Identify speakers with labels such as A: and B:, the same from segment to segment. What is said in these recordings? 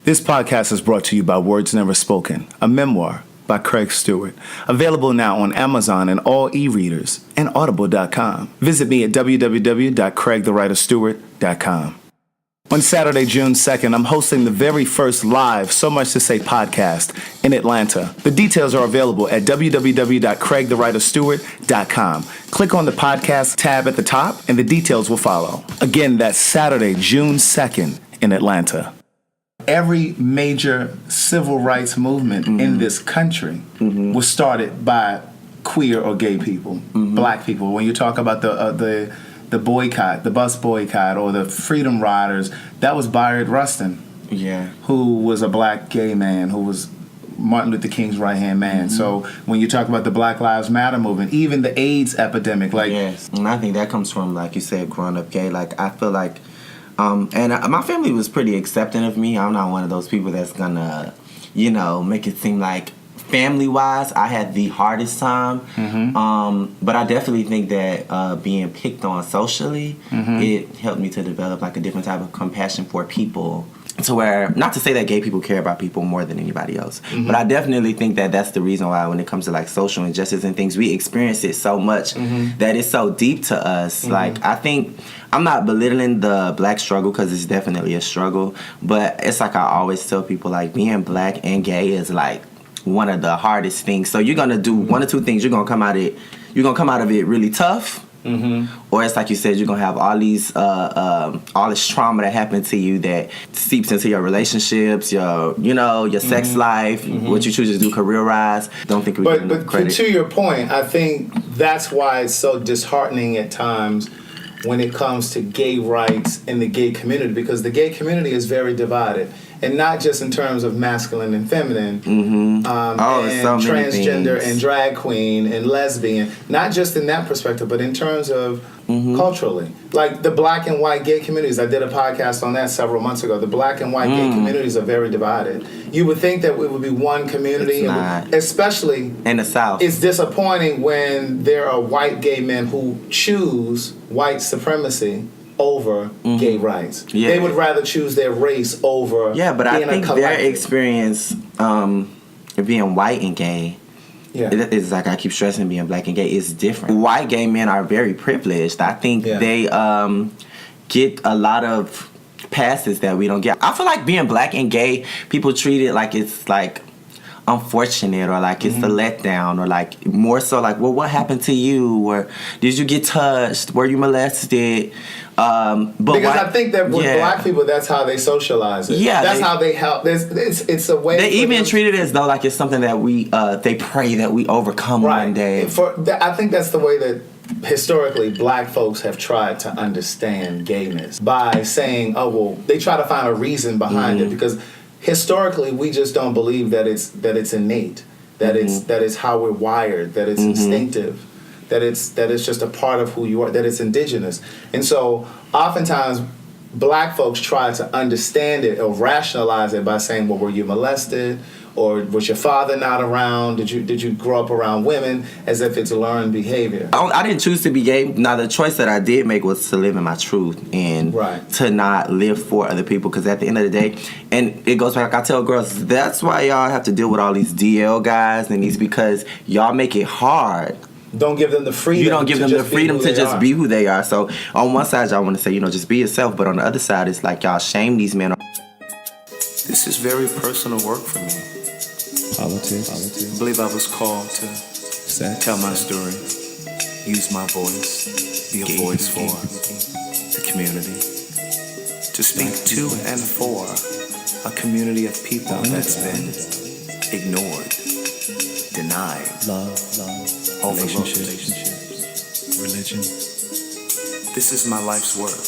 A: This podcast is brought to you by Words Never Spoken, a memoir by Craig Stewart. Available now on Amazon and all e-readers and audible.com. Visit me at www.craigthewriterstewart.com. On Saturday, June 2nd, I'm hosting the very first live So Much to Say podcast in Atlanta. The details are available at www.craigthewriterstewart.com. Click on the podcast tab at the top and the details will follow. Again, that's Saturday, June 2nd in Atlanta. Every major civil rights movement in this country was started by queer or gay people, black people. When you talk about the boycott, the bus boycott, or the Freedom Riders, that was Bayard Rustin, who was a black gay man, who was Martin Luther King's right-hand man. So when you talk about the Black Lives Matter movement, even the AIDS epidemic,
B: Yes, and I think that comes from, like you said, growing up gay. Like, I feel like my family was pretty accepting of me. I'm not one of those people that's gonna, make it seem like family-wise I had the hardest time. But I definitely think that being picked on socially, it helped me to develop like a different type of compassion for people. To where, not to say that gay people care about people more than anybody else, but I definitely think that that's the reason why when it comes to like social injustice and things, we experience it so much that it's so deep to us. Like, I think, I'm not belittling the black struggle because it's definitely a struggle, but it's like I always tell people, like, being black and gay is like one of the hardest things. So you're gonna do one or two things. You're gonna come out of it really tough. Or it's like you said, you're gonna have all these all this trauma that happened to you that seeps into your relationships, your sex life, what you choose to do career-wise. Don't think we give enough credit.
A: But to your point, I think that's why it's so disheartening at times when it comes to gay rights in the gay community, because the gay community is very divided. And not just in terms of masculine and feminine, and
B: so
A: transgender and drag queen and lesbian, not just in that perspective, but in terms of culturally. Like the black and white gay communities, I did a podcast on that several months ago. The black and white gay communities are very divided. You would think that it would be one community, especially
B: in the South.
A: It's disappointing when there are white gay men who choose white supremacy over gay rights. Yeah. They would rather choose their race over
B: but
A: being
B: I think their experience being white and gay is like, I keep stressing, being black and gay is different. White gay men are very privileged. I think they get a lot of passes that we don't get. I feel like being black and gay, people treat it like it's like unfortunate, or like it's a letdown, or like more so like, well, what happened to you, or did you get touched, were you molested? Because
A: I think that with black people, that's how they socialize it. That's how they help. It's a way.
B: They even treat it as though like it's something that we they pray that we overcome one day.
A: I think that's the way that historically black folks have tried to understand gayness, by saying, oh well, they try to find a reason behind it, because historically we just don't believe that it's innate, that it's how we're wired, that it's instinctive, that it's just a part of who you are, that it's indigenous. And so oftentimes black folks try to understand it or rationalize it by saying, well, were you molested, or was your father not around, did you grow up around women, as if it's learned behavior.
B: I didn't choose to be gay. Now the choice that I did make was to live in my truth and to not live for other people, because at the end of the day, and it goes back, I tell girls, that's why y'all have to deal with all these DL guys and these, because y'all make it hard.
A: Don't give them the freedom.
B: You don't give them the freedom to just be who they are. So on one side, y'all want to say, just be yourself. But on the other side, it's like y'all shame these men.
A: This is very personal work for me.
C: Politics.
A: I believe I was called to tell my story, use my voice, be a voice for the community, to speak to and for a community of people that's been ignored, denied, overlooked.
C: Religion.
A: This is my life's work.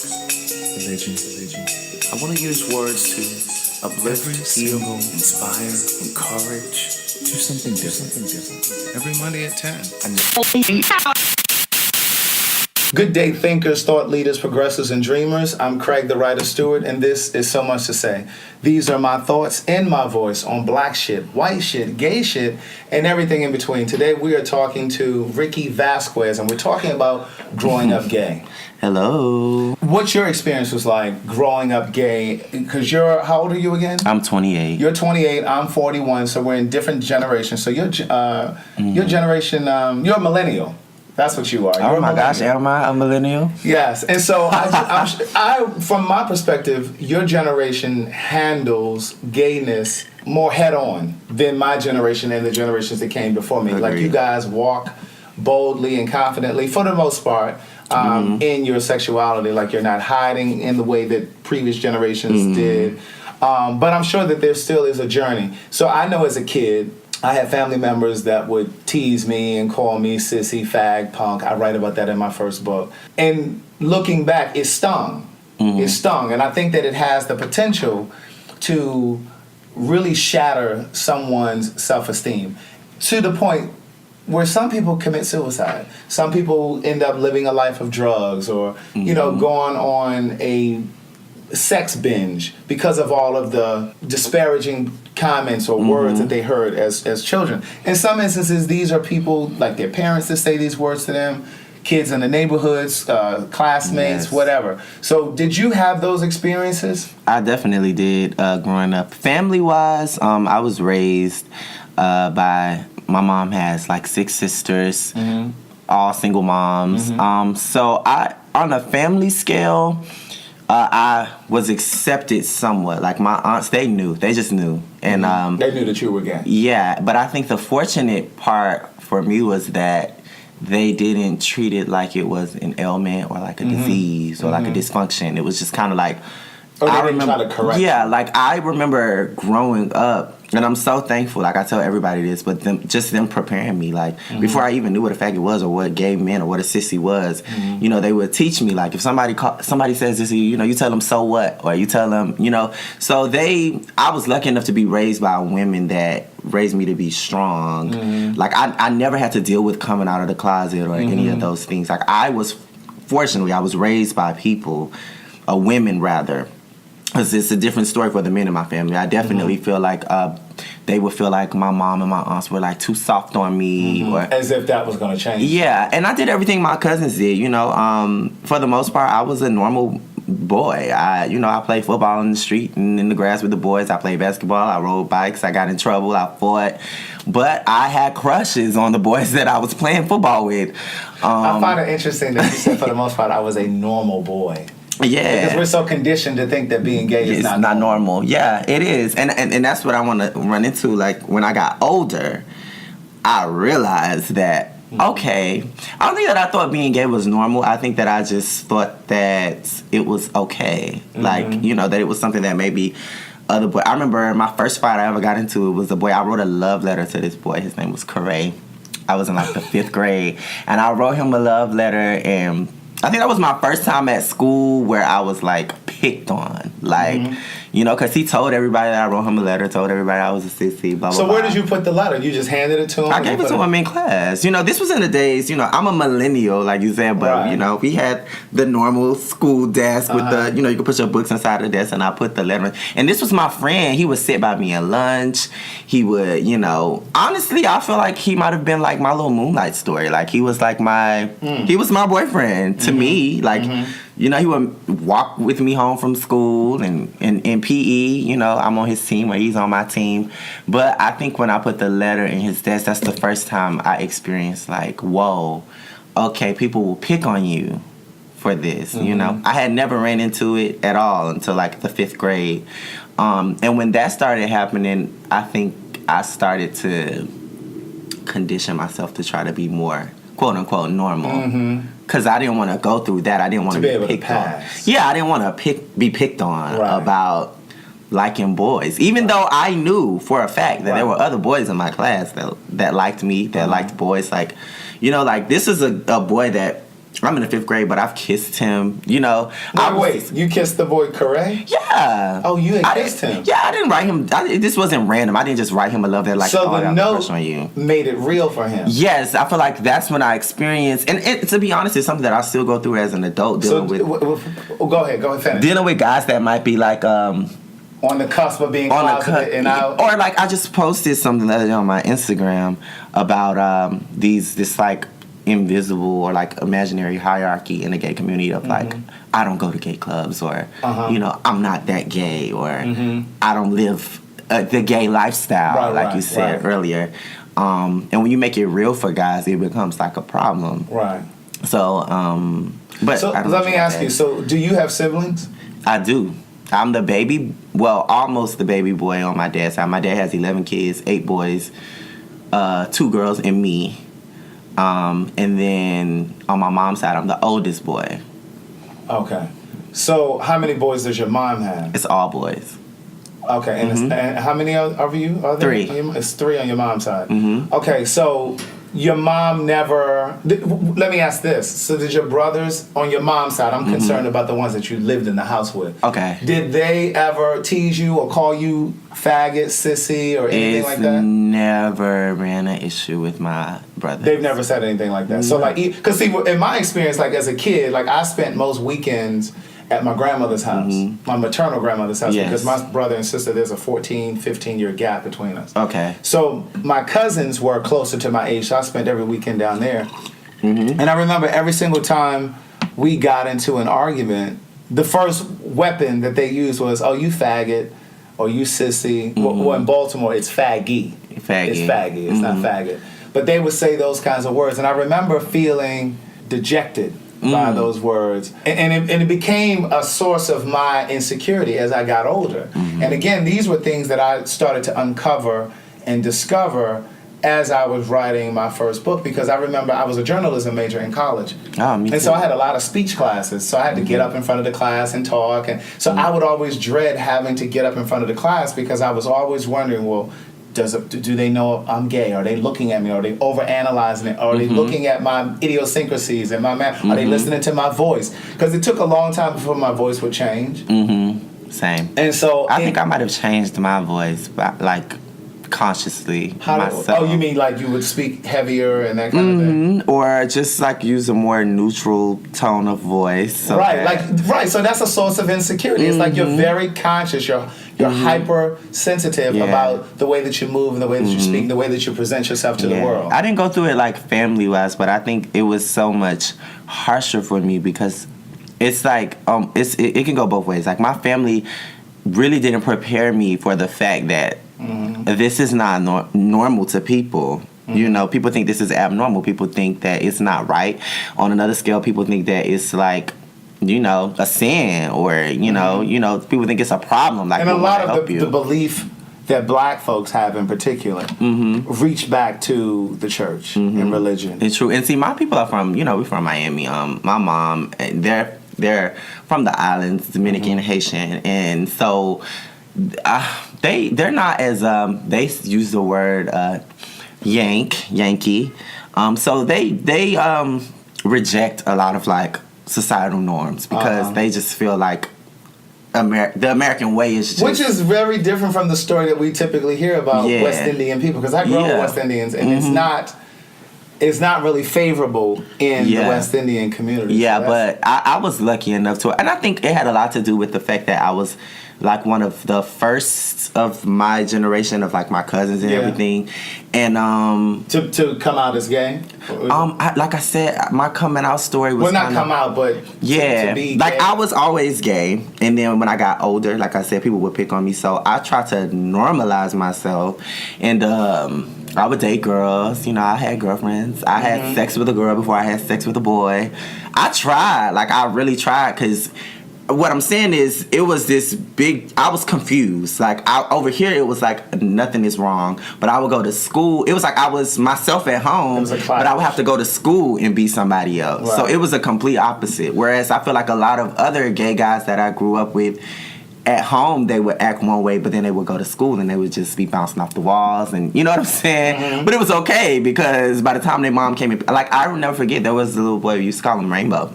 C: Religion.
A: I want to use words to uplift, heal, inspire, encourage.
C: Do something different. Every Monday at 10.
A: Good day, thinkers, thought leaders, progressives, and dreamers. I'm Craig, the writer Stewart, and this is So Much to Say. These are my thoughts in my voice on black shit, white shit, gay shit, and everything in between. Today we are talking to Ricky Vasquez, and we're talking about growing up gay.
B: Hello.
A: What your experience was like growing up gay? Because how old are you again?
B: I'm 28.
A: You're 28. I'm 41. So we're in different generations. So your generation, you're a millennial. That's what you are.
B: Oh my gosh, am I a millennial?
A: Yes, and so I, from my perspective, your generation handles gayness more head on than my generation and the generations that came before me.
B: Agreed.
A: Like you guys walk boldly and confidently, for the most part, in your sexuality. Like you're not hiding in the way that previous generations did. But I'm sure that there still is a journey. So I know as a kid, I had family members that would tease me and call me sissy, fag, punk. I write about that in my first book. And looking back, it stung. It stung. And I think that it has the potential to really shatter someone's self-esteem to the point where some people commit suicide. Some people end up living a life of drugs or, going on a sex binge because of all of the disparaging comments or words that they heard as children. In some instances, these are people like their parents that say these words to them, kids in the neighborhoods, classmates, whatever. So did you have those experiences?
B: I definitely did growing up. Family-wise, I was raised by, my mom has like 6 sisters, all single moms. So on a family scale, I was accepted somewhat. Like my aunts, they just knew. And
A: they knew that you were gay.
B: Yeah, but I think the fortunate part for me was that they didn't treat it like it was an ailment or like a disease or like a dysfunction. It was just kind of like,
A: or they didn't try to correct
B: yeah,
A: you.
B: like I remember growing up, and I'm so thankful, like I tell everybody this, but them preparing me, like before I even knew what a faggot was or what gay meant or what a sissy was, they would teach me, like if somebody says this, you tell them so what, or you tell them, so I was lucky enough to be raised by women that raised me to be strong. Like I never had to deal with coming out of the closet or any of those things. Like fortunately, I was raised by people, women rather. Because it's a different story for the men in my family. I definitely feel like they would feel like my mom and my aunts were like too soft on me, or
A: as if that was going to change.
B: Yeah, and I did everything my cousins did. For the most part, I was a normal boy. I played football in the street and in the grass with the boys. I played basketball. I rode bikes. I got in trouble. I fought, but I had crushes on the boys that I was playing football with.
A: I find it interesting that you said for the most part I was a normal boy.
B: Yeah,
A: because we're so conditioned to think that being gay is not
B: normal. Yeah, it is, and that's what I want to run into. Like when I got older, I realized that okay, I don't think that I thought being gay was normal. I think that I just thought that it was okay, like that it was something that maybe other boy. I remember my first fight I ever got into, it was a boy. I wrote a love letter to this boy. His name was Corey. I was in like the 5th grade, and I wrote him a love letter, and I think that was my first time at school where I was like picked on, like because he told everybody that I wrote him a letter, told everybody I was a sissy, blah blah.
A: So where did you put the letter? You just handed it to him?
B: I gave it to him in class. This was in the days. I'm a millennial, like you said, but we had the normal school desk with the you could put your books inside the desk, and I put the letter. And this was my friend. He would sit by me at lunch. He would, honestly, I feel like he might have been like my little Moonlight story. Like he was like he was my boyfriend to me. Like. He would walk with me home from school and in PE, I'm on his team or he's on my team. But I think when I put the letter in his desk, that's the first time I experienced like, whoa, okay, people will pick on you for this, I had never ran into it at all until like the 5th grade. And when that started happening, I think I started to condition myself to try to be more quote unquote normal. Because I didn't want to go through that. I didn't want to be picked on. Yeah, I didn't want to be picked on about liking boys. Even though I knew for a fact that there were other boys in my class that liked me, that liked boys. Like, like this is a boy that I'm in the 5th grade, but I've kissed him. You know,
A: Wait, you kissed the boy Corey?
B: Yeah.
A: Oh, you had kissed him?
B: Yeah, I didn't write him. This wasn't random. I didn't just write him a love letter like,
A: so
B: oh,
A: the
B: I have a crush
A: note
B: on you.
A: made it real for him.
B: Yes, I feel like that's when I experienced, and to be honest, it's something that I still go through as an adult dealing with.
A: Go ahead, finish.
B: Dealing with guys that might be like
A: on the cusp of being closeted and out.
B: Or like I just posted something the other day on my Instagram about this like invisible or like imaginary hierarchy in the gay community of like, I don't go to gay clubs, or you know, I'm not that gay, or I don't live the gay lifestyle, like you said earlier. And when you make it real for guys, it becomes like a problem.
A: Right.
B: So, but
A: so let me ask you. So, do you have siblings?
B: I do. I'm the baby, well, almost the baby boy on my dad's side. My dad has 11 kids, 8 boys, 2 girls, and me. And then on my mom's side, I'm the oldest boy.
A: Okay. So, how many boys does your mom have?
B: It's all boys.
A: Okay, and how many of you are there?
B: 3.
A: It's 3 on your mom's side. Okay, so your mom never. Let me ask this: so did your brothers on your mom's side? I'm concerned about the ones that you lived in the house with.
B: Okay.
A: Did they ever tease you or call you faggot, sissy, or anything like that?
B: Never ran an issue with my brother.
A: They've never said anything like that. So like, because see, in my experience, like as a kid, like I spent most weekends at my grandmother's house, my maternal grandmother's house, because my brother and sister, there's a 14, 15-year gap between us.
B: Okay.
A: So my cousins were closer to my age, so I spent every weekend down there. And I remember every single time we got into an argument, the first weapon that they used was, oh, you faggot, or you sissy. Well, in Baltimore, it's faggy.
B: Faggy.
A: It's faggy, it's not faggot. But they would say those kinds of words, and I remember feeling dejected by those words, and it became a source of my insecurity as I got older. And again, these were things that I started to uncover and discover as I was writing my first book, because I remember I was a journalism major in college.
B: Oh, me too.
A: And so I had a lot of speech classes, so I had to get up in front of the class and talk, and so I would always dread having to get up in front of the class, because I was always wondering, well, do they know I'm gay? Are they looking at me? Are they overanalyzing it? Are they looking at my idiosyncrasies and my Are they listening to my voice? Because it took a long time before my voice would change.
B: Same.
A: And so
B: I think I might have changed my voice, but like consciously myself.
A: Oh, you mean like you would speak heavier and that kind of thing?
B: Or just like use a more neutral tone of voice. So
A: So that's a source of insecurity. It's like you're very conscious. You're hypersensitive about the way that you move and the way that you speak, the way that you present yourself to the world.
B: I didn't go through it like family-wise, but I think it was so much harsher for me because it's like it can go both ways. Like my family really didn't prepare me for the fact that this is not normal to people. You know, people think this is abnormal. People think that it's not right. On another scale, people think that it's like, you know, a sin, or you know, people think it's a problem. Like,
A: and a lot of the belief that black folks have in particular reach back to the church and religion.
B: It's true. And see, my people are from, we're from Miami. My mom, they're from the islands, Dominican, Haitian, and so they're not as they use the word Yankee. So they reject a lot of like societal norms because they just feel like the American way is just...
A: Which is very different from the story that we typically hear about West Indian people, because I grew up with West Indians, and it's not really favorable in the West Indian community.
B: Yeah, but I was lucky enough to... And I think it had a lot to do with the fact that I was like one of the first of my generation of like my cousins and everything, and
A: to come out as gay.
B: Like I said, my coming out story was
A: not come out, but to be
B: like
A: gay.
B: I was always gay, and then when I got older, like I said, people would pick on me, so I tried to normalize myself, and I would date girls. I had girlfriends. I had sex with a girl before I had sex with a boy. I tried, like I really tried, because what I'm saying is, it was this big... I was confused. Like, over here, it was like nothing is wrong. But I would go to school. It was like I was myself at home, but I would have to go to school and be somebody else. Right. So it was a complete opposite. Whereas I feel like a lot of other gay guys that I grew up with, at home they would act one way, but then they would go to school and they would just be bouncing off the walls, and you know what I'm saying?
A: Mm-hmm.
B: But it was okay because by the time their mom came in, like I will never forget, there was a little boy, we used to call him Rainbow.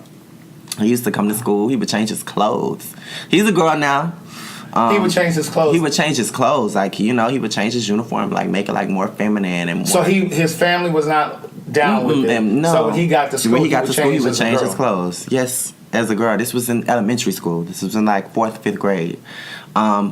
B: He used to come to school, he would change his clothes. He's a girl now.
A: He would change his clothes.
B: He would change his clothes, like, you know, he would change his uniform, like make it like more feminine and more.
A: So his family was not down with it.
B: No.
A: So when he got to school,
B: he would change
A: girl.
B: his clothes. Yes, as a girl. This was in elementary school. This was in like 4th, 5th grade.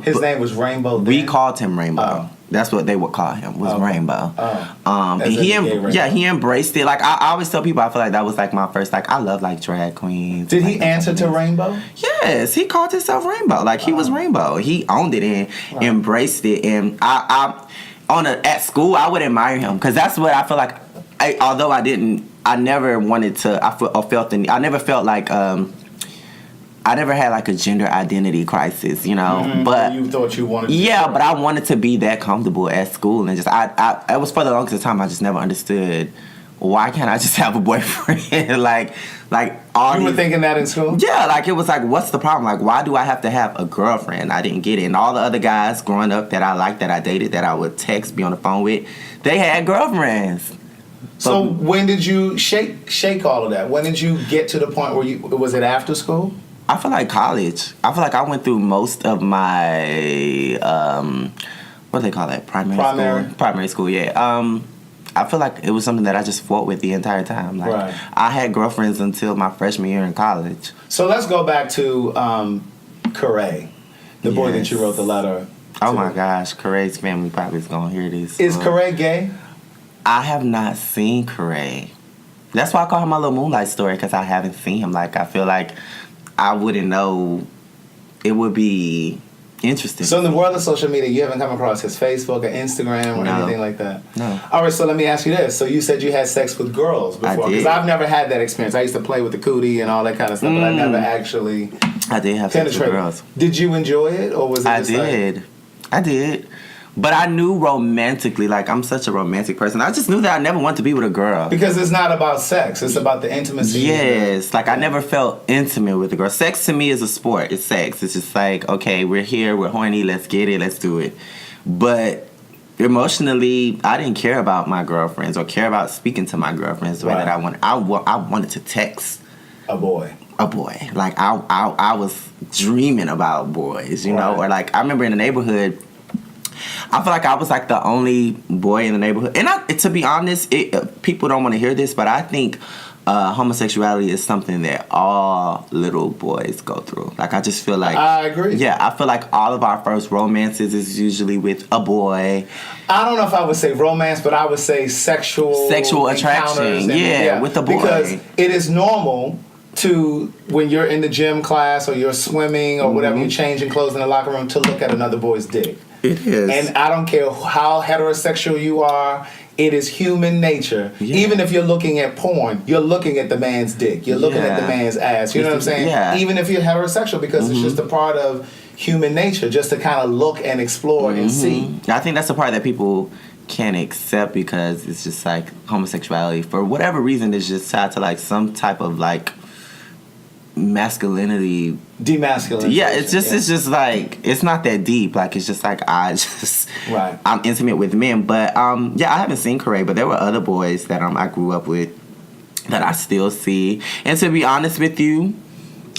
A: His name was Rainbow. Then?
B: We called him Rainbow.
A: Oh.
B: That's what they would call him, was Rainbow.
A: Oh.
B: And
A: As in the gay Rainbow.
B: he embraced it. Like I always tell people, I feel like that was like my first, like I love like drag queens.
A: Did
B: like,
A: he answer to Rainbow?
B: Yes, he called himself Rainbow. Like he was Rainbow. He owned it and embraced it. And at school, I would admire him because that's what I feel like. Although I never wanted to. I never felt like. I never had like a gender identity crisis, you know.
A: Mm-hmm.
B: But
A: you thought you wanted.
B: But I wanted to be that comfortable at school, and just it was for the longest time I just never understood why can't I just have a boyfriend like all.
A: You were thinking that in school?
B: Yeah, like it was like, what's the problem? Like, why do I have to have a girlfriend? I didn't get it. And all the other guys growing up that I liked, that I dated, that I would text, be on the phone with, they had girlfriends.
A: So when did you shake all of that? When did you get to the point where was it after school?
B: I feel like college. I feel like I went through most of my what do they call that? Primary school, yeah. I feel like it was something that I just fought with the entire time. Like I had girlfriends until my freshman year in college.
A: So let's go back to Corey, the boy that you wrote the letter.
B: Oh my gosh, Corey's family probably is gonna hear this.
A: Is Corey gay?
B: I have not seen Corey. That's why I call him my little Moonlight story, because I haven't seen him. Like I feel like I wouldn't know. It would be interesting.
A: So in the world of social media, you haven't come across his Facebook or Instagram or anything like that?
B: No.
A: All right, so let me ask you this. So you said you had sex with girls before. Because I've never had that experience. I used to play with the cootie and all that kind of stuff, but I never actually
B: I did have sex with girls.
A: Did you enjoy it, or was it just
B: I did. But I knew romantically, like I'm such a romantic person. I just knew that I never wanted to be with a girl.
A: Because it's not about sex. It's about the intimacy.
B: Yes. Like I never felt intimate with a girl. Sex to me is a sport. It's sex. It's just like, okay, we're here. We're horny. Let's get it. Let's do it. But emotionally, I didn't care about my girlfriends or care about speaking to my girlfriends the way that I wanted. I wanted to text
A: a boy.
B: Like I was dreaming about boys, you know? Or like I remember in the neighborhood, I feel like I was like the only boy in the neighborhood. And to be honest, people don't want to hear this, but I think homosexuality is something that all little boys go through. Like I just feel like
A: I agree.
B: Yeah, I feel like all of our first romances is usually with a boy.
A: I don't know if I would say romance, but I would say sexual
B: attraction. With a boy.
A: Because it is normal to, when you're in the gym class or you're swimming or whatever, you're changing clothes in the locker room, to look at another boy's dick.
B: It is.
A: And I don't care how heterosexual you are, it is human nature. Yeah. Even if you're looking at porn, you're looking at the man's dick. You're looking at the man's ass. You know what I'm saying?
B: Yeah.
A: Even if you're heterosexual, because it's just a part of human nature, just to kind of look and explore and see.
B: I think that's the part that people can't accept, because it's just like homosexuality, for whatever reason, is just tied to like some type of like masculinity,
A: demasculinization.
B: Yeah, it's just like, it's not that deep. Like it's just like I'm intimate with men. But I haven't seen Corey, but there were other boys that I grew up with that I still see. And to be honest with you,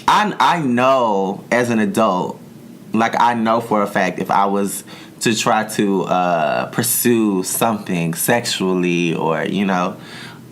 B: I know as an adult, like I know for a fact, if I was to try to pursue something sexually, or you know,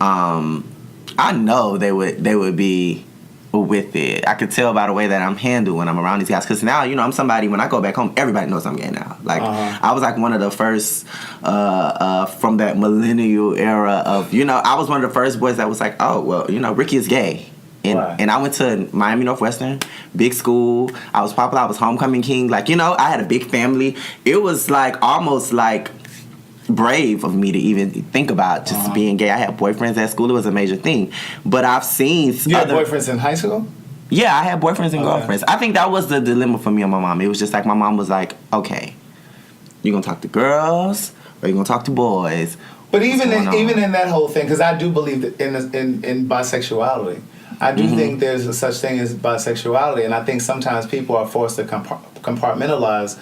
B: I know they would be with it. I could tell by the way that I'm handled when I'm around these guys, because now, you know, I'm somebody, when I go back home, everybody knows I'm gay now. Like I was like one of the first from that millennial era of, you know, I was one of the first boys that was like, oh well, you know, Ricky is gay. And I went to Miami Northwestern, big school. I was popular. I was homecoming king. Like, you know, I had a big family. It was like almost like brave of me to even think about just being gay. I had boyfriends at school. It was a major thing. But I've seen
A: You had boyfriends in high school?
B: Yeah, I had boyfriends and girlfriends. I think that was the dilemma for me and my mom. It was just like, my mom was like, okay, you gonna talk to girls or you gonna talk to boys?
A: But even in that whole thing, because I do believe that in bisexuality, I do think there's a such thing as bisexuality, and I think sometimes people are forced to compartmentalize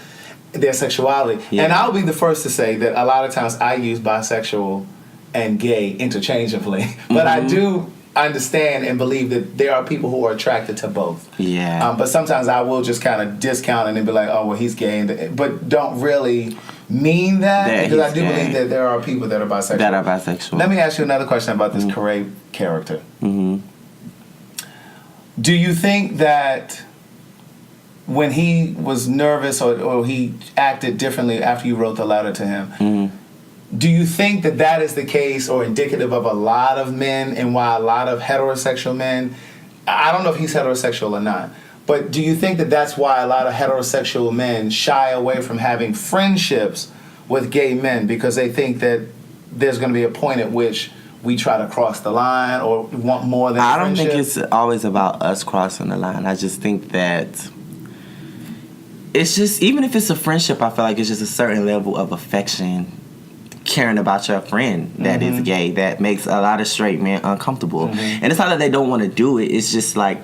A: their sexuality.
B: Yeah.
A: And I'll be the first to say that a lot of times I use bisexual and gay interchangeably, but I do understand and believe that there are people who are attracted to both.
B: Yeah.
A: But sometimes I will just kind of discount it and be like, oh, well, he's gay, but don't really mean that because I do believe that there are people that are bisexual. Let me ask you another question about this Corey character.
B: Mm-hmm.
A: Do you think that when he was nervous or he acted differently after you wrote the letter to him, do you think that that is the case or indicative of a lot of men and why a lot of heterosexual men, I don't know if he's heterosexual or not, but do you think that that's why a lot of heterosexual men shy away from having friendships with gay men because they think that there's going to be a point at which we try to cross the line or want more than
B: I don't
A: friendship?
B: think it's always about us crossing the line. I just think that it's just, even if it's a friendship, I feel like it's just a certain level of affection, caring about your friend that is gay, that makes a lot of straight men uncomfortable. And it's not that they don't want to do it, it's just like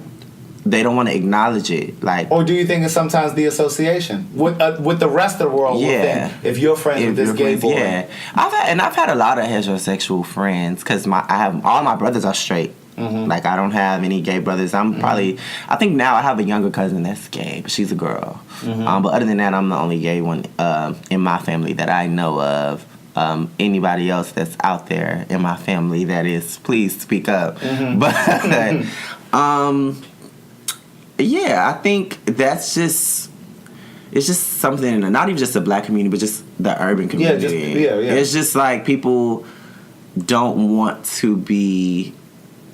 B: they don't want to acknowledge it. Like,
A: or do you think it's sometimes the association with the rest of the world?
B: Yeah.
A: Will think if you're friends with this gay boy.
B: Yeah, I've had a lot of heterosexual friends because I have all my brothers are straight. Like, I don't have any gay brothers. I'm probably, I think now I have a younger cousin that's gay, but she's a girl. But other than that, I'm the only gay one in my family that I know of. Anybody else that's out there in my family that is, please speak up. But yeah, I think that's just, it's just something, not even just the black community, but just the urban community.
A: Yeah.
B: It's just like people don't want to be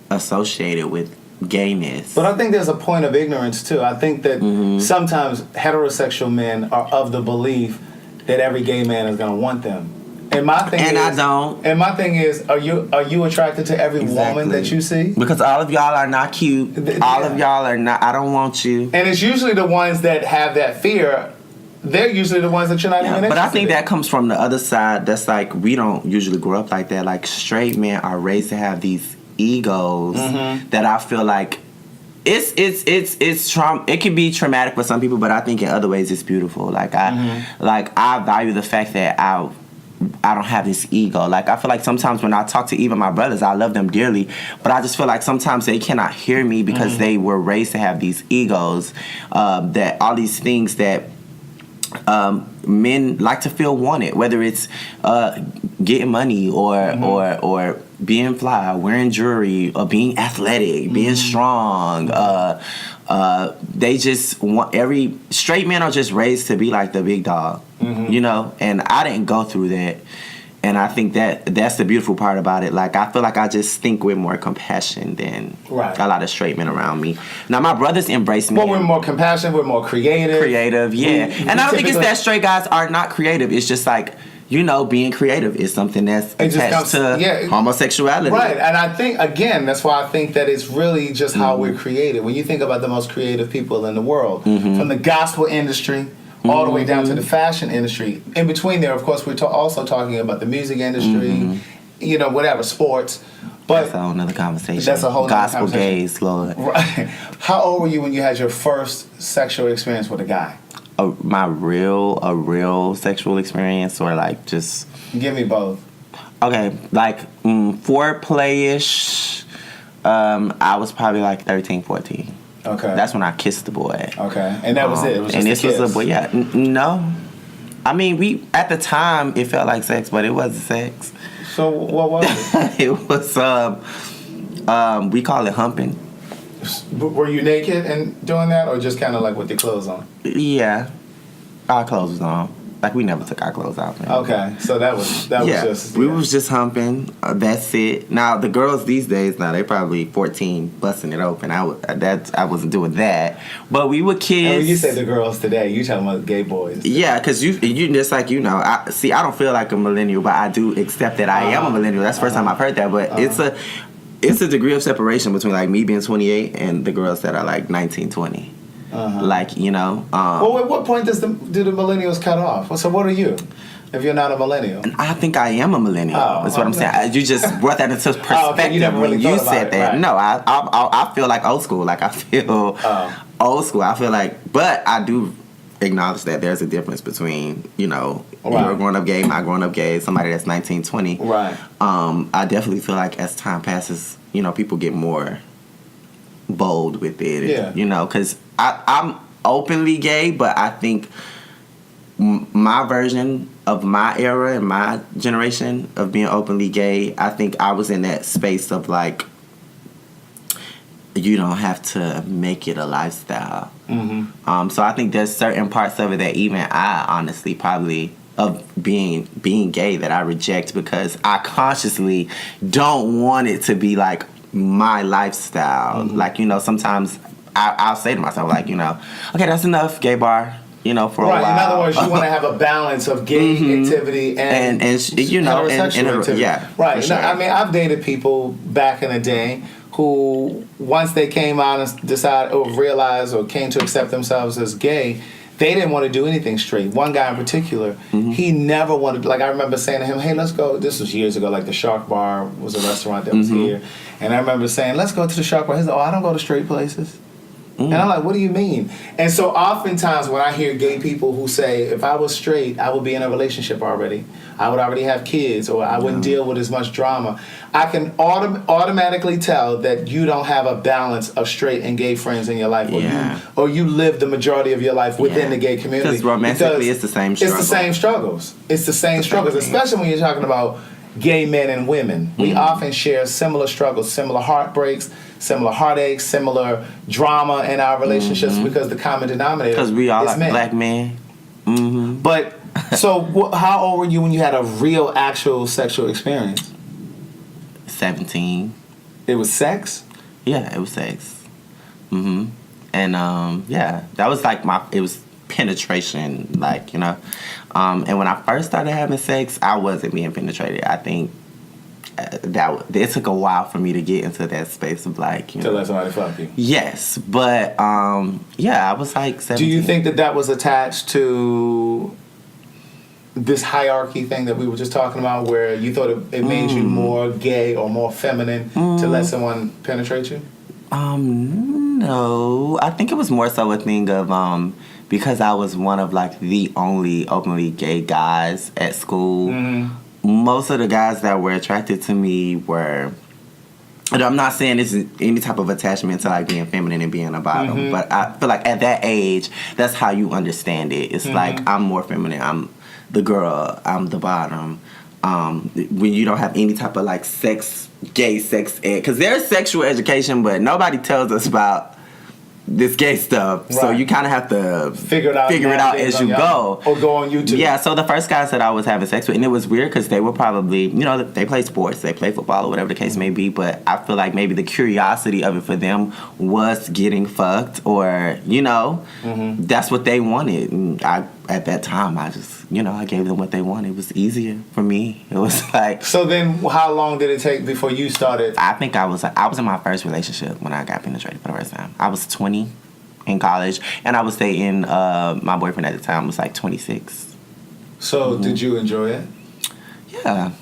B: associated with gayness.
A: But I think there's a point of ignorance too. I think that sometimes heterosexual men are of the belief that every gay man is going to want them. And my thing
B: I don't.
A: And my thing is, are you attracted to every woman that you see?
B: Because all of y'all are not cute. All of y'all are not. I don't want you.
A: And it's usually the ones that have that fear. They're usually the ones that you're not even interested
B: But I think
A: in.
B: that comes from the other side. That's like, we don't usually grow up like that. Like, straight men are raised to have these egos that I feel like it's it can be traumatic for some people, but I think in other ways it's beautiful. Like, I value the fact that I don't have this ego. Like, I feel like sometimes when I talk to even my brothers, I love them dearly, but I just feel like sometimes they cannot hear me because they were raised to have these egos, that all these things that men like to feel wanted, whether it's getting money or being fly, wearing jewelry, or being athletic, being strong. They just want, every straight men are just raised to be like the big dog, you know. And I didn't go through that, and I think that's the beautiful part about it. Like, I feel like I just think with more compassion than a lot of straight men around me. Now, my brothers embrace me.
A: Well, we're more compassionate. We're more creative.
B: Yeah. And I don't think it's that straight guys are not creative. It's just like, you know, being creative is something that's attached to homosexuality.
A: Right, and I think, again, that's why I think that it's really just how we're created. When you think about the most creative people in the world, from the gospel industry all the way down to the fashion industry. In between there, of course, we're also talking about the music industry, you know, whatever, sports. But
B: that's a whole nother conversation.
A: That's a whole nother
B: gospel
A: conversation.
B: gays, Lord.
A: Right. How old were you when you had your first sexual experience with a guy?
B: A real sexual experience, or like just...
A: Give me both.
B: Okay, like foreplay-ish. I was probably like 13, 14.
A: Okay.
B: That's when I kissed the boy.
A: Okay. And that was it? It was just
B: and this
A: a kiss.
B: was a boy, yeah. No. I mean, we, at the time, it felt like sex, but it wasn't sex.
A: So what was it?
B: It was, we call it humping.
A: Were you naked and doing that, or just kind of like with your clothes on?
B: Yeah. Our clothes was on. Like, we never took our clothes off. Man.
A: Okay, so that was just...
B: We was just humping. That's it. Now, the girls these days, now, they probably 14, busting it open. I wasn't doing that. But we would kiss.
A: And when you say the girls today, you talking about gay boys.
B: Yeah, because you just like, you know, I don't feel like a millennial, but I do accept that I am a millennial. That's the first time I've heard that. But it's a degree of separation between, like, me being 28 and the girls that are, like, 19, 20. Like, you know.
A: Well, at what point do the millennials cut off? So what are you? If you're not a millennial.
B: And I think I am a millennial. That's what I'm saying. You just brought that into perspective
A: Okay, you never really
B: when you
A: thought about
B: said
A: it,
B: that.
A: right.
B: No, I feel like old school. Like I feel old school. I feel like, but I do acknowledge that there's a difference between, you know,
A: Right.
B: you're a grown up gay, my grown up gay, somebody that's 19, 20.
A: Right.
B: I definitely feel like as time passes, you know, people get more bold with it.
A: Yeah.
B: You know, because I'm openly gay, but I think my version of my era and my generation of being openly gay, I think I was in that space of like, you don't have to make it a lifestyle.
A: Mm-hmm.
B: So I think there's certain parts of it that even I honestly probably of being gay that I reject because I consciously don't want it to be like my lifestyle.
A: Mm-hmm.
B: Like, you know, sometimes I'll say to myself like, you know, okay, that's enough, gay bar. You know, for a while.
A: Right. In other words, you want to have a balance of gay activity and
B: you know,
A: heterosexual activity.
B: yeah,
A: Right.
B: sure.
A: I mean, I've dated people back in the day who, once they came out and decided or realized or came to accept themselves as gay, they didn't want to do anything straight. One guy in particular, he never wanted. Like I remember saying to him, "Hey, let's go." This was years ago. Like the Shark Bar was a restaurant that was here, and I remember saying, "Let's go to the Shark Bar." He said, "Oh, I don't go to straight places." And I'm like, what do you mean? And so oftentimes when I hear gay people who say, if I was straight, I would be in a relationship already. I would already have kids, or I wouldn't deal with as much drama. I can automatically tell that you don't have a balance of straight and gay friends in your life, or you live the majority of your life within the gay community.
B: Because romantically, it's the same struggle.
A: It's the same struggles. It's the same struggles, especially when you're talking about gay men and women. We often share similar struggles, similar heartbreaks, similar heartaches, similar drama in our relationships because the common denominator
B: because we all
A: is
B: like
A: men.
B: black men.
A: But so, how old were you when you had a real, actual sexual experience?
B: 17.
A: It was sex?
B: Yeah, it was sex. And yeah, that was like it was penetration, like, you know. And when I first started having sex, I wasn't being penetrated. I think it took a while for me to get into that space of like, you know.
A: To let somebody fuck you.
B: Yes, but yeah, I was like 17.
A: Do you think that was attached to this hierarchy thing that we were just talking about, where you thought it made you more gay or more feminine to let someone penetrate you?
B: No, I think it was more so a thing of because I was one of like the only openly gay guys at school. Most of the guys that were attracted to me were, and I'm not saying this is any type of attachment to like being feminine and being a bottom, but I feel like at that age, that's how you understand it. It's like I'm more feminine, I'm the girl, I'm the bottom. When you don't have any type of like gay sex ed, because there's sexual education, but nobody tells us about this gay stuff, so
A: Right.
B: you kind of have to
A: Figure it out
B: as you go.
A: Or go on YouTube.
B: Yeah, so the first guys that I was having sex with, and it was weird because they were probably, you know, they play sports, they play football or whatever the case may be, but I feel like maybe the curiosity of it for them was getting fucked, or, you know, that's what they wanted. And at that time, I just, you know, I gave them what they wanted. It was easier for me. It was like...
A: So then how long did it take before you started?
B: I think I was in my first relationship when I got penetrated for the first time. I was 20 in college, and I was dating my boyfriend at the time was like 26.
A: So did you enjoy it?
B: Yeah.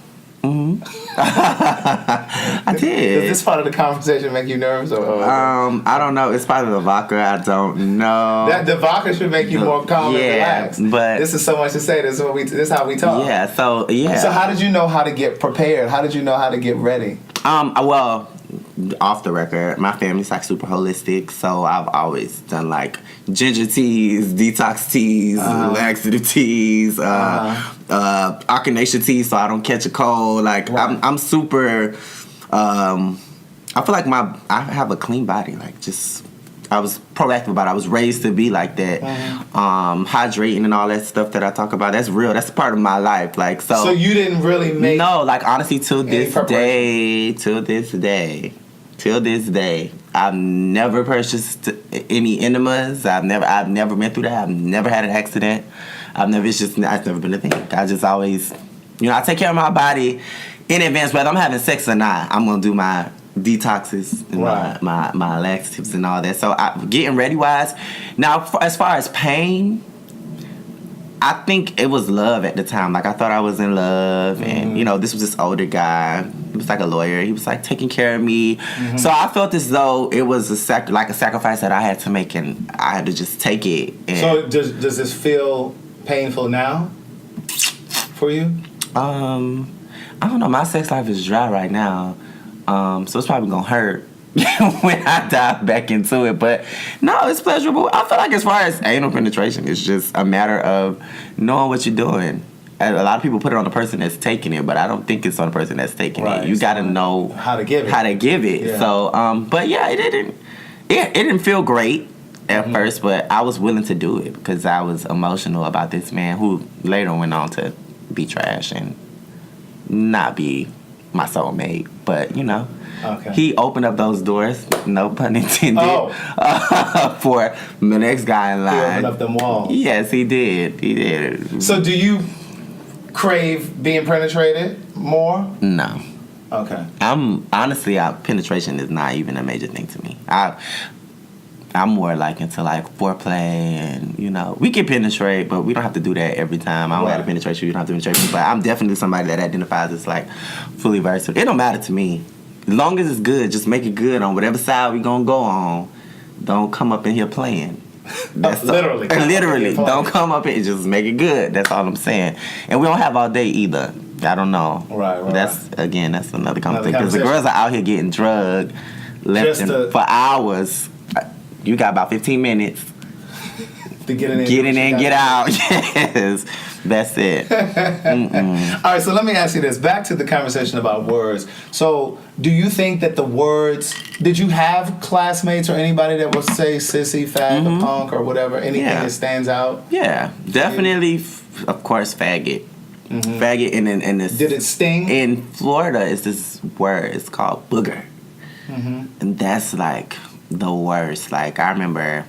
B: I did.
A: Does this part of the conversation make you nervous? Or
B: I don't know. It's part of the vodka. I don't know.
A: that the vodka should make you more calm and relaxed.
B: But
A: this is so much to say. This is how we talk.
B: Yeah. So yeah.
A: So how did you know how to get prepared? How did you know how to get ready?
B: Well, off the record, my family's like super holistic, so I've always done like ginger teas, detox teas, laxative teas, echinacea teas, so I don't catch a cold. Like I'm super. I feel like I have a clean body. Like just. I was proactive about it. I was raised to be like that. Hydrating and all that stuff that I talk about, that's real. That's a part of my life. Like so
A: you didn't really make...
B: No, like honestly, till this day, I've never purchased any enemas. I've never been through that. I've never had an accident. It's never been a thing. I just always, I take care of my body in advance. Whether I'm having sex or not, I'm gonna do my detoxes and my laxatives and all that. So getting ready wise, now as far as pain, I think it was love at the time. Like, I thought I was in love, and this was this older guy. He was like a lawyer. He was like taking care of me. So I felt as though it was a sacrifice that I had to make, and I had to just take it. And
A: So does this feel painful now for you?
B: I don't know. My sex life is dry right now, so it's probably gonna hurt when I dive back into it. But no, it's pleasurable. I feel like as far as anal penetration, it's just a matter of knowing what you're doing. And a lot of people put it on the person that's taking it, but I don't think it's on the person that's taking it. You got to know
A: how to give it.
B: Yeah. So, but yeah, it didn't feel great at first, but I was willing to do it because I was emotional about this man who later went on to be trash and not be my soulmate. But
A: okay.
B: He opened up those doors, no pun intended, for the next guy in line.
A: He opened up them walls.
B: Yes, he did. He did.
A: So do you crave being penetrated more?
B: No.
A: Okay.
B: Penetration is not even a major thing to me. I'm more like into like foreplay, and we can penetrate, but we don't have to do that every time. I don't have to penetrate you, you don't have to penetrate me. But I'm definitely somebody that identifies as like fully versatile. It don't matter to me. As long as it's good, just make it good on whatever side we gonna go on. Don't come up in here playing. That's
A: Literally.
B: Literally. Don't come up and just make it good. That's all I'm saying. And we don't have all day either. I don't know.
A: Right.
B: That's another conversation. Because the girls are out here getting drugged for hours. You got about 15 minutes
A: to get in
B: and get out. Yes. That's it.
A: All right, so let me ask you this. Back to the conversation about words. So, do you think that the words... Did you have classmates or anybody that would say sissy, fag, or punk, or whatever? Anything that stands out?
B: Yeah, definitely, of course, faggot. Faggot, and this... Did
A: it sting?
B: In Florida, it's this word. It's called booger. And that's, like, the worst. Like, I remember...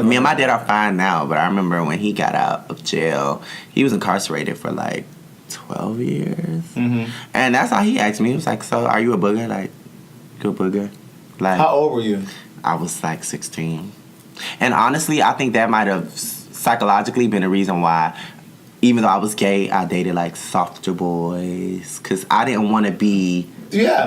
B: Me and my dad are fine now, but I remember when he got out of jail, he was incarcerated for like 12 years. And that's how he asked me. He was like, so are you a booger? Like, you a booger? Like,
A: how old were you?
B: I was like 16. And honestly, I think that might have psychologically been the reason why, even though I was gay, I dated like softer boys. Because I didn't want to be...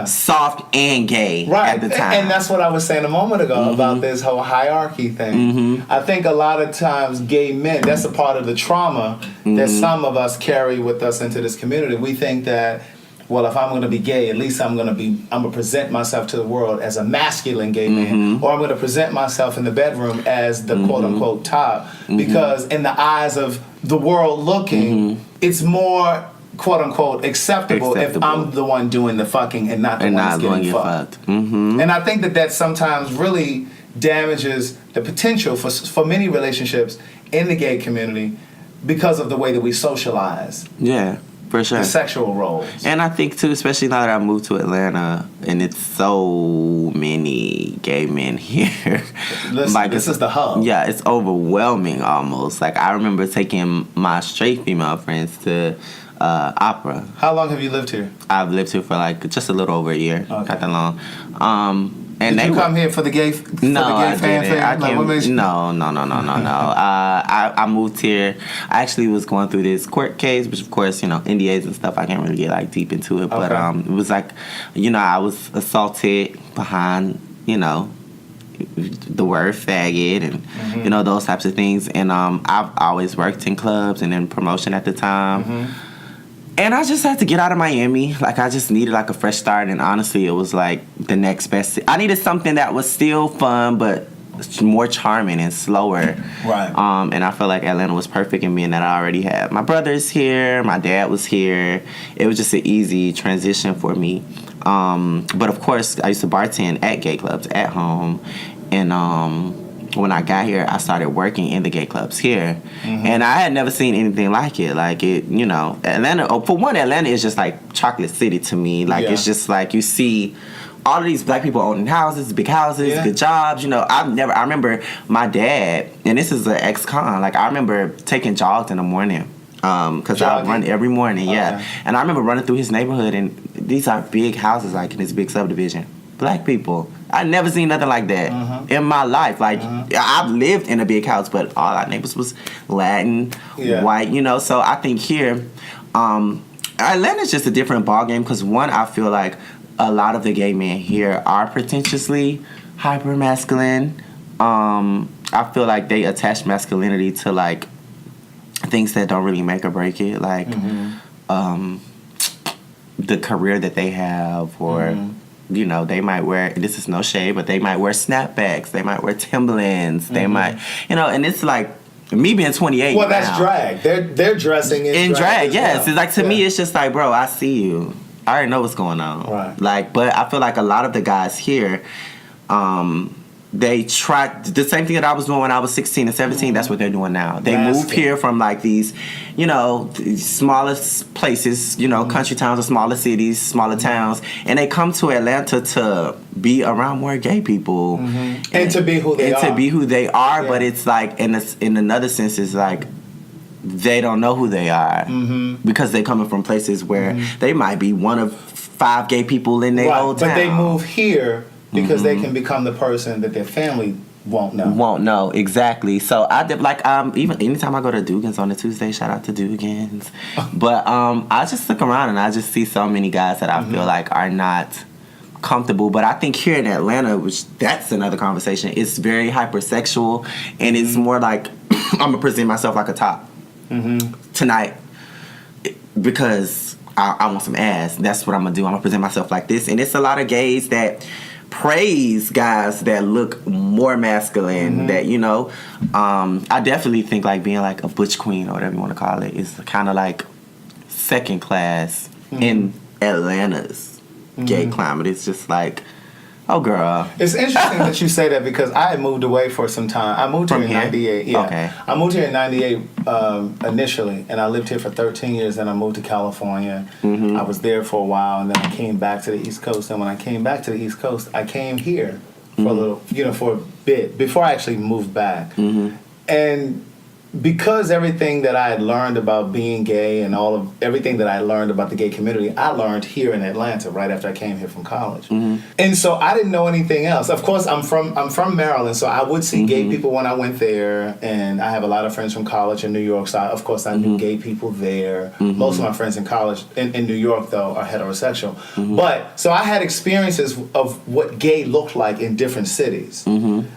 B: soft and gay at the time.
A: And that's what I was saying a moment ago about this whole hierarchy thing. I think a lot of times gay men, that's a part of the trauma that some of us carry with us into this community. We think that, well, if I'm going to be gay, at least I'm going to present myself to the world as a masculine gay man, or I'm going to present myself in the bedroom as the quote-unquote top, because in the eyes of the world looking, it's more... quote-unquote acceptable if I'm the one doing the fucking and not the one that's getting fucked. And I think that sometimes really damages the potential for many relationships in the gay community because of the way that we socialize.
B: Yeah, for sure.
A: The sexual roles.
B: And I think, too, especially now that I moved to Atlanta, and it's so many gay men here.
A: Listen,
B: like,
A: this is the hub.
B: Yeah, it's overwhelming almost. Like, I remember taking my straight female friends to... opera.
A: How long have you lived here?
B: I've lived here for like just a little over a year. Okay. Not that long. And
A: did you come here for the gay?
B: No,
A: I didn't.
B: I moved here. I actually was going through this court case, which of course, NDAs and stuff. I can't really get like deep into it, but it was like, I was assaulted behind, the word faggot and those types of things. And I've always worked in clubs and in promotion at the time. And I just had to get out of Miami. Like, I just needed, like, a fresh start. And honestly, it was, like, the next best. I needed something that was still fun, but more charming and slower.
A: Right.
B: And I felt like Atlanta was perfect in being that I already had my brothers here. My dad was here. It was just an easy transition for me. But, of course, I used to bartend at gay clubs at home. And when I got here, I started working in the gay clubs here. And I had never seen anything like it. Like, Atlanta, for one, Atlanta is just like Chocolate City to me. Like, it's just like you see all of these black people owning houses, big houses, good jobs. I remember my dad, and this is an ex-con, like, I remember taking jogs in the morning. Because I run every morning, And I remember running through his neighborhood, and these are big houses, like, in this big subdivision. black people. I never seen nothing like that in my life. Like I've lived in a big house, but all our neighbors was Latin, white. You know, so I think here, Atlanta's just a different ballgame because one, I feel like a lot of the gay men here are pretentiously hyper masculine. I feel like they attach masculinity to like things that don't really make or break it, like the career that they have, or you know, they might wear, this is no shade, but they might wear snapbacks, they might wear Timberlands, they might, you know, and it's like me being 28.
A: Well, that's drag. They're dressing in drag.
B: Yes,
A: well.
B: It's like to me, it's just like, bro, I see you. I already know what's going on.
A: Right.
B: Like, but I feel like a lot of the guys here, they try the same thing that I was doing when I was 16 and 17. That's what they're doing now. They moved here from like these, you know, these smallest places, you know, country towns or smaller cities, smaller towns, and they come to Atlanta to be around more gay people
A: and to be who they are.
B: To be who they are, but it's like in another sense, it's like they don't know who they are because they're coming from places where they might be one of 5 gay people in their whole town.
A: But they move here because they can become the person that their family won't know.
B: Won't know, exactly. So I did, like, even anytime I go to Dugan's on a Tuesday, shout out to Dugan's. But I just look around and I just see so many guys that I feel like are not comfortable. But I think here in Atlanta, which that's another conversation, it's very hypersexual and it's more like I'm gonna present myself like a top tonight because I want some ass. That's what I'm gonna do. I'm gonna present myself like this. And it's a lot of gays that praise guys that look more masculine, that, you know, I definitely think like being like a butch queen or whatever you want to call it is kind of like second class in Atlanta's gay climate. It's just like, oh girl.
A: It's interesting that you say that because I had moved away for some time. I moved here in 98. Yeah.
B: Okay.
A: I moved here in 98 initially, and I lived here for 13 years. Then I moved to California. I was there for a while, and then I came back to the East Coast. And when I came back to the East Coast, I came here for a little, you know, for a bit before I actually moved back. And because everything that I had learned about being gay and everything that I learned about the gay community, I learned here in Atlanta right after I came here from college. And so I didn't know anything else. Of course, I'm from Maryland, so I would see gay people when I went there, and I have a lot of friends from college in New York, so of course I knew gay people there. Most of my friends in college in New York, though, are heterosexual. But so I had experiences of what gay looked like in different cities.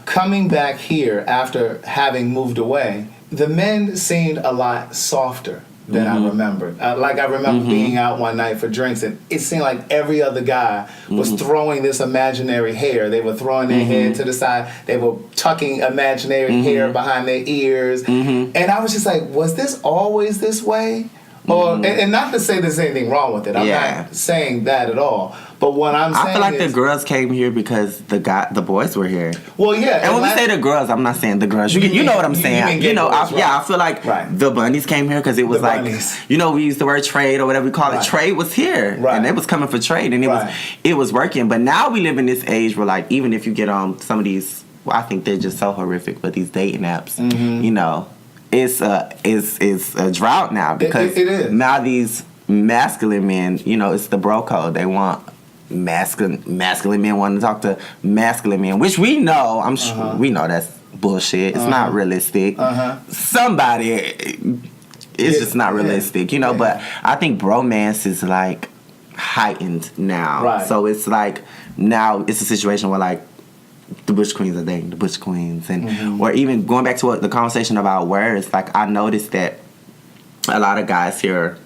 A: Coming back here after having moved away, the men seemed a lot softer than I remembered. Like I remember being out one night for drinks, and it seemed like every other guy was throwing this imaginary hair. They were throwing their head to the side. They were tucking imaginary hair behind their ears. And I was just like, was this always this way? Or, and not to say there's anything wrong with it. I'm not saying that at all. But what I'm saying
B: I feel like the girls came here because the boys were here.
A: Well, yeah.
B: And when we say the girls, I'm not saying the girls. You know what I'm saying. You know, I feel like the bunnies came here because it was like, you know, we used the word trade or whatever we call it. Trade was here. And they was coming for trade. And it was working. But now we live in this age where, like, even if you get on some of these, well, I think they're just so horrific, but these dating apps, you know, it's a drought now because
A: it is.
B: Now these masculine men, you know, it's the bro code. They want masculine men want to talk to masculine men, which we know. I'm sure we know that's bullshit. It's not realistic. Somebody, it's just not realistic, you know. But I think bromance is like heightened now. So it's like now it's a situation where like the Butch Queens are dating the Butch Queens, and or even going back to the conversation about words. Like I noticed that a lot of guys here,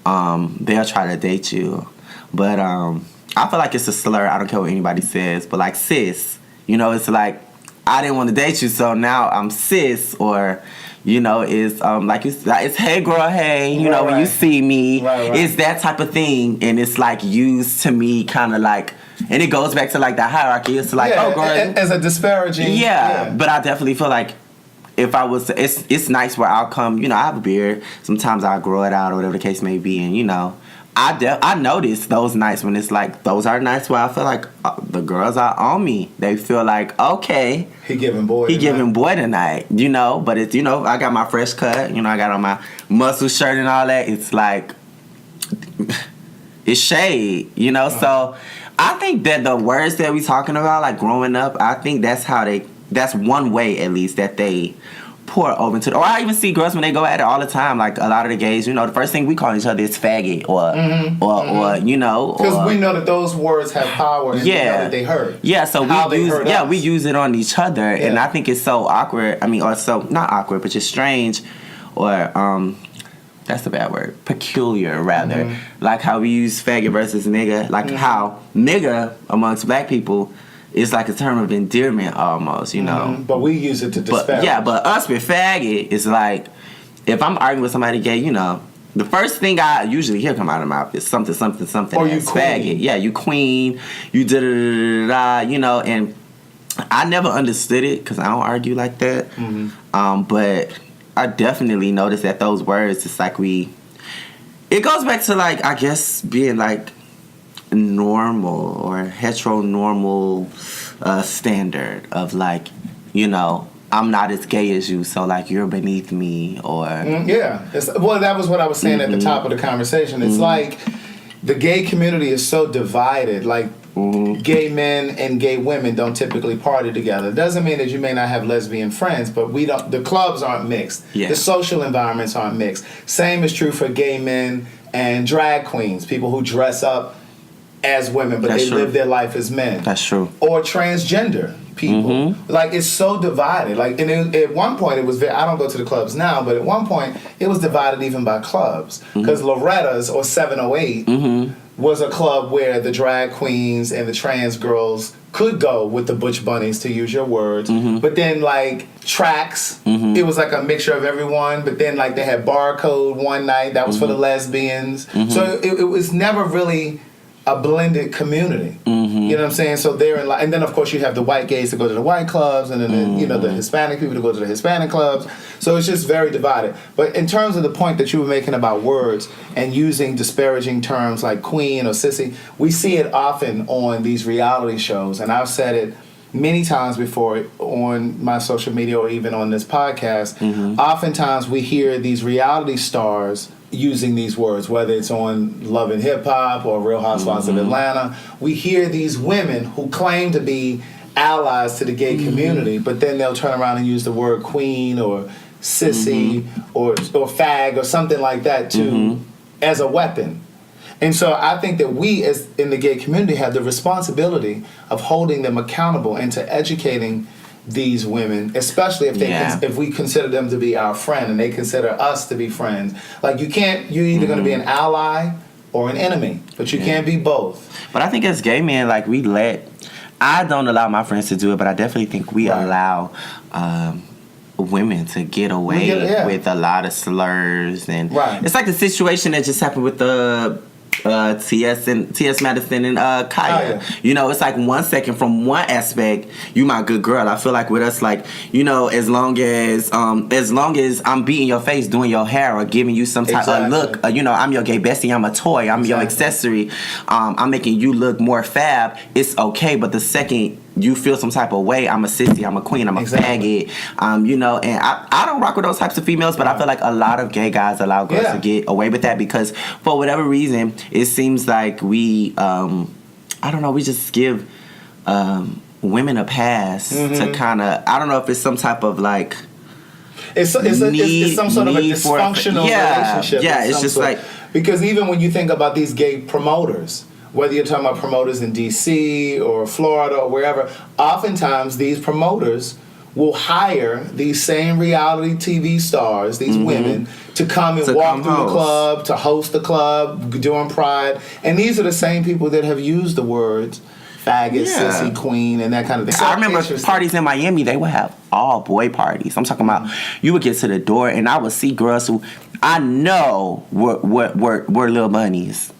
B: they'll try to date you, but I feel like it's a slur. I don't care what anybody says, but like sis, you know, it's like I didn't want to date you, so now I'm sis, or you know, it's like it's hey girl, hey, you know, when you see me, it's that type of thing, and it's like used to me kind of like. And it goes back to like the hierarchy. It's like, oh, girl,
A: as a disparaging.
B: Yeah, but I definitely feel like if I was, it's nice where I'll come. You know, I have a beard. Sometimes I'll grow it out or whatever the case may be, and you know, I notice those nights when it's like those are nights where I feel like the girls are on me. They feel like okay,
A: he giving boy
B: tonight. You know, but it's you know I got my fresh cut. You know, I got on my muscle shirt and all that. It's like it's shade. You know, so. I think that the words that we talking about, like growing up, I think that's one way at least that they pour over into or I even see girls when they go at it all the time. Like a lot of the gays, the first thing we call each other is faggot or
A: because we know that those words have power and we know that they hurt.
B: Yeah, so we use it on each other, and I think it's so awkward. I mean, or so not awkward, but just strange, or that's a bad word. Peculiar, rather. Mm-hmm. Like how we use faggot versus nigga. Like how nigga amongst black people is like a term of endearment almost,
A: But we use it to disparage.
B: But us with faggot is like, if I'm arguing with somebody gay, the first thing I usually hear come out of my mouth is something.
A: Or you queen.
B: Faggot. Yeah, you queen. You da-da-da-da-da, and I never understood it because I don't argue like that. Mm-hmm. But I definitely noticed that those words, it's like it goes back to like, I guess, being like normal or heteronormal standard of like, I'm not as gay as you, so like you're beneath me or...
A: that was what I was saying at the top of the conversation. It's like the gay community is so divided. Like gay men and gay women don't typically party together. It doesn't mean that you may not have lesbian friends, but the clubs aren't mixed. Yeah. The social environments aren't mixed. Same is true for gay men and drag queens, people who dress up as women, but they live their life as men.
B: That's true.
A: Or transgender people. Like, it's so divided. Like, and at one point, it was I don't go to the clubs now, but at one point, it was divided even by clubs. Because Loretta's or 708 was a club where the drag queens and the trans girls could go with the butch bunnies, to use your words. But then, like, Tracks, it was like a mixture of everyone. But then, like, they had Barcode one night. That was for the lesbians. So it was never really a blended community. You know what I'm saying? So and then of course you have the white gays to go to the white clubs, and then the Hispanic people to go to the Hispanic clubs. So it's just very divided. But in terms of the point that you were making about words and using disparaging terms like queen or sissy, we see it often on these reality shows, and I've said it many times before on my social media or even on this podcast. Oftentimes we hear these reality stars using these words, whether it's on Love and Hip Hop or Real Housewives of Atlanta. We hear these women who claim to be allies to the gay community, but then they'll turn around and use the word queen or sissy or fag or something like that as a weapon. And so I think that we, as in the gay community, have the responsibility of holding them accountable and to educating these women, especially if we consider them to be our friend and they consider us to be friends. Like, you're either going to be an ally or an enemy, but you can't be both.
B: But I think as gay men, like, I don't allow my friends to do it, but I definitely think we allow women to get away with a lot of slurs. And it's like the situation that just happened with the T.S. Madison and Kaya. It's like 1 second from one aspect, you my good girl. I feel like with us, like, as long as I'm beating your face, doing your hair, or giving you some type of look, I'm your gay bestie, I'm a toy, I'm your accessory, I'm making you look more fab, it's okay. But the second you feel some type of way, I'm a sissy, I'm a queen, I'm a faggot, and I don't rock with those types of females, but I feel like a lot of gay guys allow girls to get away with that because for whatever reason, it seems like we, I don't know, we just give women a pass to kind of, I don't know if it's some type of like,
A: it's some sort of a dysfunctional relationship.
B: Yeah, it's just like,
A: because even when you think about these gay promoters, whether you're talking about promoters in D.C. or Florida or wherever, oftentimes these promoters will hire these same reality TV stars, these women, to come and walk through the club, to host the club during Pride. And these are the same people that have used the words faggot, sissy, queen, and that kind of thing.
B: I remember parties in Miami, they would have all boy parties. I'm talking about, you would get to the door and I would see girls who I know were little bunnies.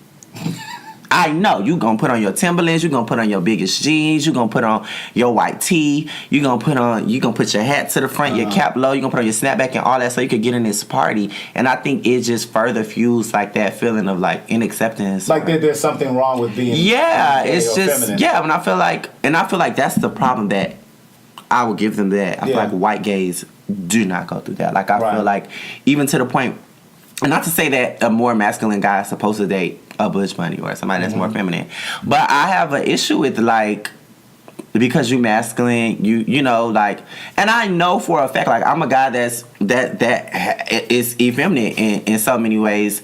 B: I know you gonna put on your Timberlands, you gonna put on your biggest jeans, you gonna put on your white tee, you gonna put your hat to the front, your cap low, you gonna put on your snapback and all that so you could get in this party. And I think it just further fuels like that feeling of like inacceptance.
A: Like there's something wrong with being
B: it's just
A: feminine.
B: And I feel like that's the problem that I will give them that. I feel like white gays do not go through that. Like I feel like even to the point and not to say that a more masculine guy is supposed to date a Bush Bunny or somebody that's more feminine, but I have an issue with like, because you masculine, you know, like, and I know for a fact, like, I'm a guy that is effeminate in so many ways.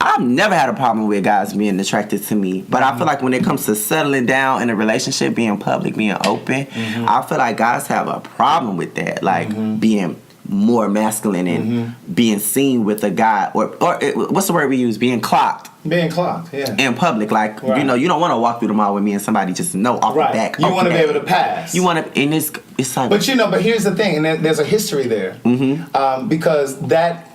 B: I've never had a problem with guys being attracted to me, but I feel like when it comes to settling down in a relationship, being public, being open, I feel like guys have a problem with that, like being more masculine and being seen with a guy, or what's the word we use? Being clocked.
A: Being clocked, yeah.
B: In public, like, you know, you don't want to walk through the mall with me and somebody just know off the back.
A: You want to be able to pass.
B: You want to, and it's like.
A: But but here's the thing, and there's a history there, because that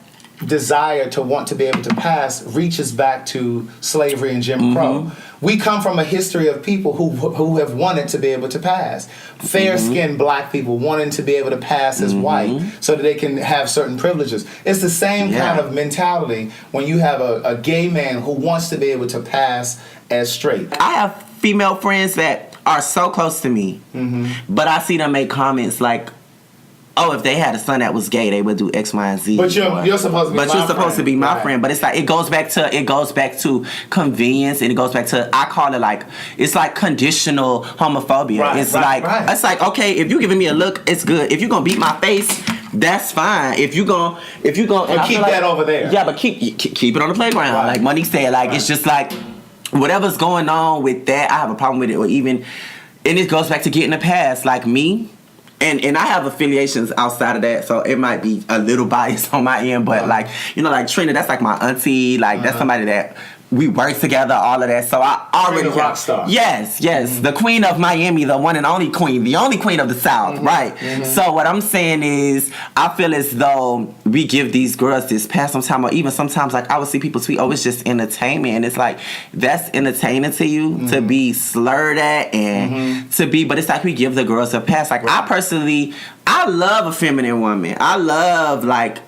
A: desire to want to be able to pass reaches back to slavery and Jim Crow. We come from a history of people who have wanted to be able to pass. Fair-skinned black people wanting to be able to pass as white so that they can have certain privileges. It's the same kind of mentality when you have a gay man who wants to be able to pass as straight.
B: I have female friends that are so close to me, but I see them make comments like, oh, if they had a son that was gay, they would do X, Y, and Z.
A: But you're supposed to be
B: But you're supposed to be my friend. But it's like it goes back to convenience, and it goes back to, I call it like, it's like conditional homophobia. It's it's like, okay, if you're giving me a look, it's good. If you're gonna beat my face, that's fine. If you gonna
A: keep that over there.
B: Yeah, but keep it on the playground. Like Monique said, like it's just like whatever's going on with that, I have a problem with it. Or even, and it goes back to getting the past. Like me. And I have affiliations outside of that, so it might be a little biased on my end, but like, you know, like Trina, that's like my auntie, like that's somebody that we work together, all of that. So I already
A: Trina rock star.
B: Yes, the queen of Miami, the one and only queen, the only queen of the South, right? So what I'm saying is, I feel as though we give these girls this pass sometimes, or even sometimes, like I would see people tweet, oh, it's just entertainment, and it's like, that's entertaining to you to be slurred at and to be, but it's like we give the girls a pass. Like I personally, I love a feminine woman. I love like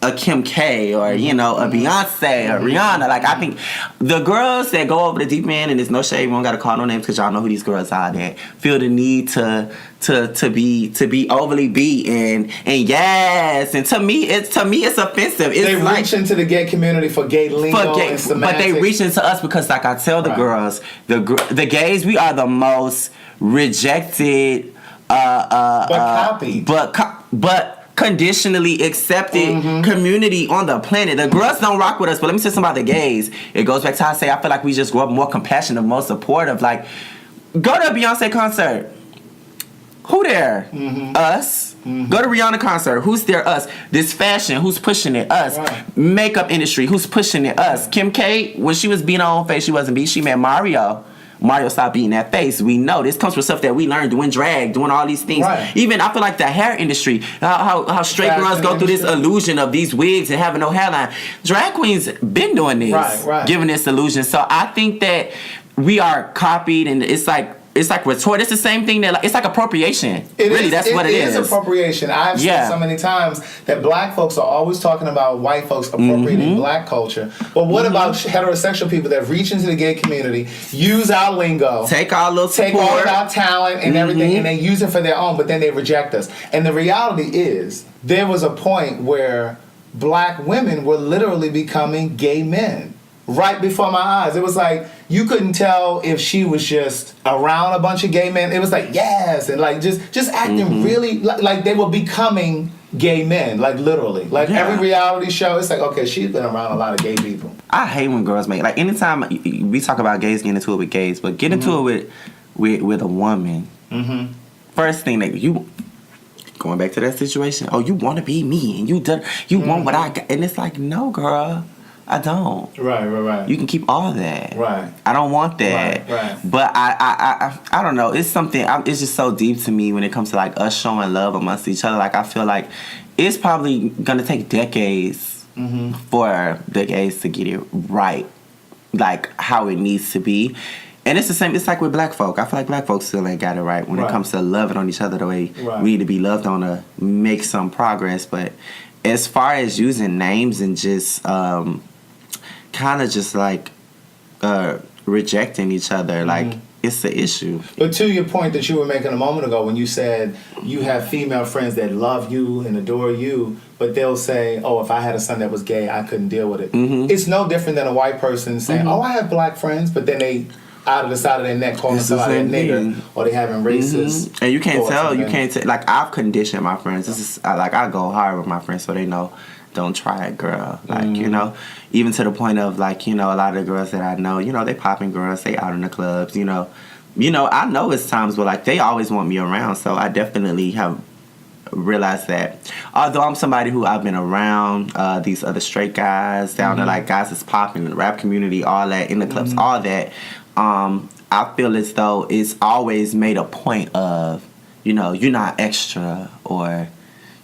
B: a Kim K or, you know, a Beyonce or Rihanna. Like, I think the girls that go over the deep end, and there's no shade, we don't got to call no names because y'all know who these girls are, that feel the need to be overly beat and yes, and to me it's offensive. It's
A: they
B: like,
A: reach into the gay community for gay lingo and semantics.
B: But they reach into us because, like I tell the girls, the gays, we are the most rejected,
A: but copied,
B: but conditionally accepted community on the planet. The girls don't rock with us, but let me say something about the gays. It goes back to how I say I feel like we just grow up more compassionate, more supportive. Like, go to a Beyonce concert. Who there? Us. Go to Rihanna concert. Who's there? Us. This fashion, who's pushing it? Us.
A: Right.
B: Makeup industry, who's pushing it? Us. Kim K, when she was beating her own face, she wasn't beat. She met Mario. Mario stopped beating that face. We know this comes from stuff that we learned doing drag, doing all these things. Right. Even I feel like the hair industry, how straight girls go through this illusion of these wigs and having no hairline. Drag queens been doing this, giving this illusion. So I think that we are copied, and it's like retort. It's the same thing that it's like appropriation. That's what it is.
A: It is appropriation. I've said so many times that black folks are always talking about white folks appropriating black culture. But what about heterosexual people that reach into the gay community, use our lingo,
B: take all of
A: our talent and everything, and they use it for their own, but then they reject us. And the reality is, there was a point where black women were literally becoming gay men. Right before my eyes. It was like, you couldn't tell if she was just around a bunch of gay men. It was like, yes, and like just acting really like they were becoming gay men, like literally. Like every reality show, it's like, okay, she's been around a lot of gay people.
B: I hate when girls make, like, anytime we talk about gays getting into it with gays, but get into it with a woman. First thing that you, going back to that situation, oh, you want to be me, and you want what I got, and it's like, no, girl. I don't.
A: Right.
B: You can keep all that.
A: Right.
B: I don't want that.
A: Right.
B: But I don't know. It's something. It's just so deep to me when it comes to like us showing love amongst each other. Like I feel like it's probably gonna take decades for the gays to get it right, like how it needs to be. And it's the same. It's like with black folk. I feel like black folks still ain't got it right when it comes to loving on each other the way we need to be loved on to make some progress. But as far as using names and just kind of just like rejecting each other, like it's the issue.
A: But to your point that you were making a moment ago when you said you have female friends that love you and adore you, but they'll say, oh, if I had a son that was gay, I couldn't deal with it.
B: Mm-hmm.
A: It's no different than a white person saying, oh, I have black friends, but then they, out of the side of their neck, calling
B: It's the
A: somebody a
B: same
A: nigger,
B: thing.
A: or they having racist.
B: Mm-hmm. And you can't
A: thoughts
B: tell,
A: and
B: you
A: things.
B: can't tell. Like, I've conditioned my friends. This is, like, I go hard with my friends so they know, don't try it, girl. Like, you know, even to the point of, like, you know, a lot of the girls that I know, you know, they popping girls, they out in the clubs, you know. I know it's times where, like, they always want me around, so I definitely have realized that. Although I'm somebody who I've been around these other straight guys, down to, like, guys that's popping in the rap community, all that, in the clubs, all that, I feel as though it's always made a point of, you know, you're not extra, or...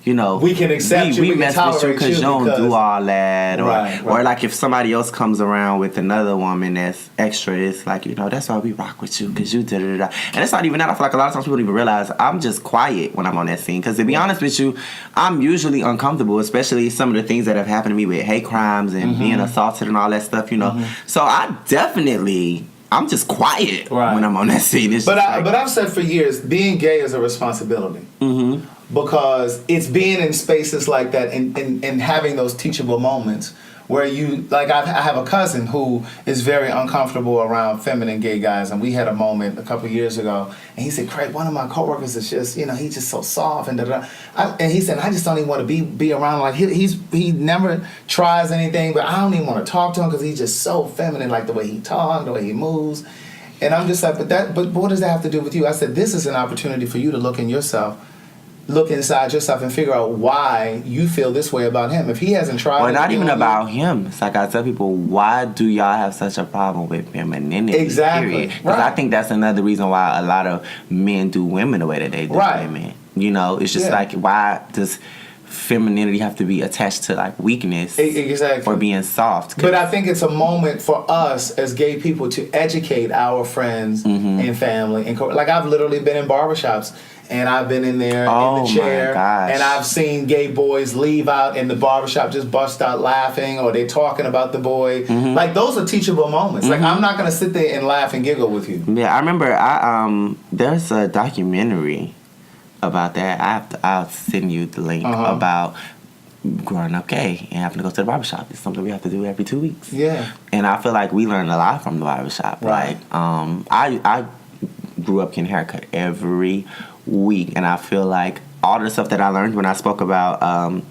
B: You know,
A: we can accept you, we can
B: mess with you
A: tolerate
B: because you don't do all that, or like if somebody else comes around with another woman that's extra, it's like, you know, that's why we rock with you because you da da da. And it's not even that. I feel like a lot of times people don't even realize I'm just quiet when I'm on that scene, because to be honest with you, I'm usually uncomfortable, especially some of the things that have happened to me with hate crimes and being assaulted and all that stuff. You know, so I'm just quiet when I'm on that scene. It's
A: but I've said for years, being gay is a responsibility. Because it's being in spaces like that and having those teachable moments where you, like, I have a cousin who is very uncomfortable around feminine gay guys, and we had a moment a couple years ago, and he said, Craig, one of my coworkers is just, you know, he's just so soft, and da-da. And he said, I just don't even want to be around, like, he never tries anything, but I don't even want to talk to him because he's just so feminine, like the way he talks, the way he moves. And I'm just like, but what does that have to do with you? I said, this is an opportunity for you to look inside yourself and figure out why you feel this way about him. If he hasn't tried...
B: Or not even about him. It's like I tell people, why do y'all have such a problem with femininity?
A: Exactly.
B: Because I think that's another reason why a lot of men do women the way that they do women. You know, it's just like, why does femininity have to be attached to, like, weakness?
A: Exactly.
B: Or being soft?
A: But I think it's a moment for us as gay people to educate our friends and family. And like, I've literally been in barbershops, and I've been in there in the chair, and I've seen gay boys leave out in the barbershop, just bust out laughing, or they're talking about the boy. Like, those are teachable moments. Like, I'm not going to sit there and laugh and giggle with you.
B: Yeah, I remember there's a documentary about that. I'll send you the link about growing up gay and having to go to the barbershop. It's something we have to do every 2 weeks.
A: Yeah.
B: And I feel like we learned a lot from the barbershop.
A: Right.
B: Like, I grew up getting a haircut every week, and I feel like all the stuff that I learned when I spoke about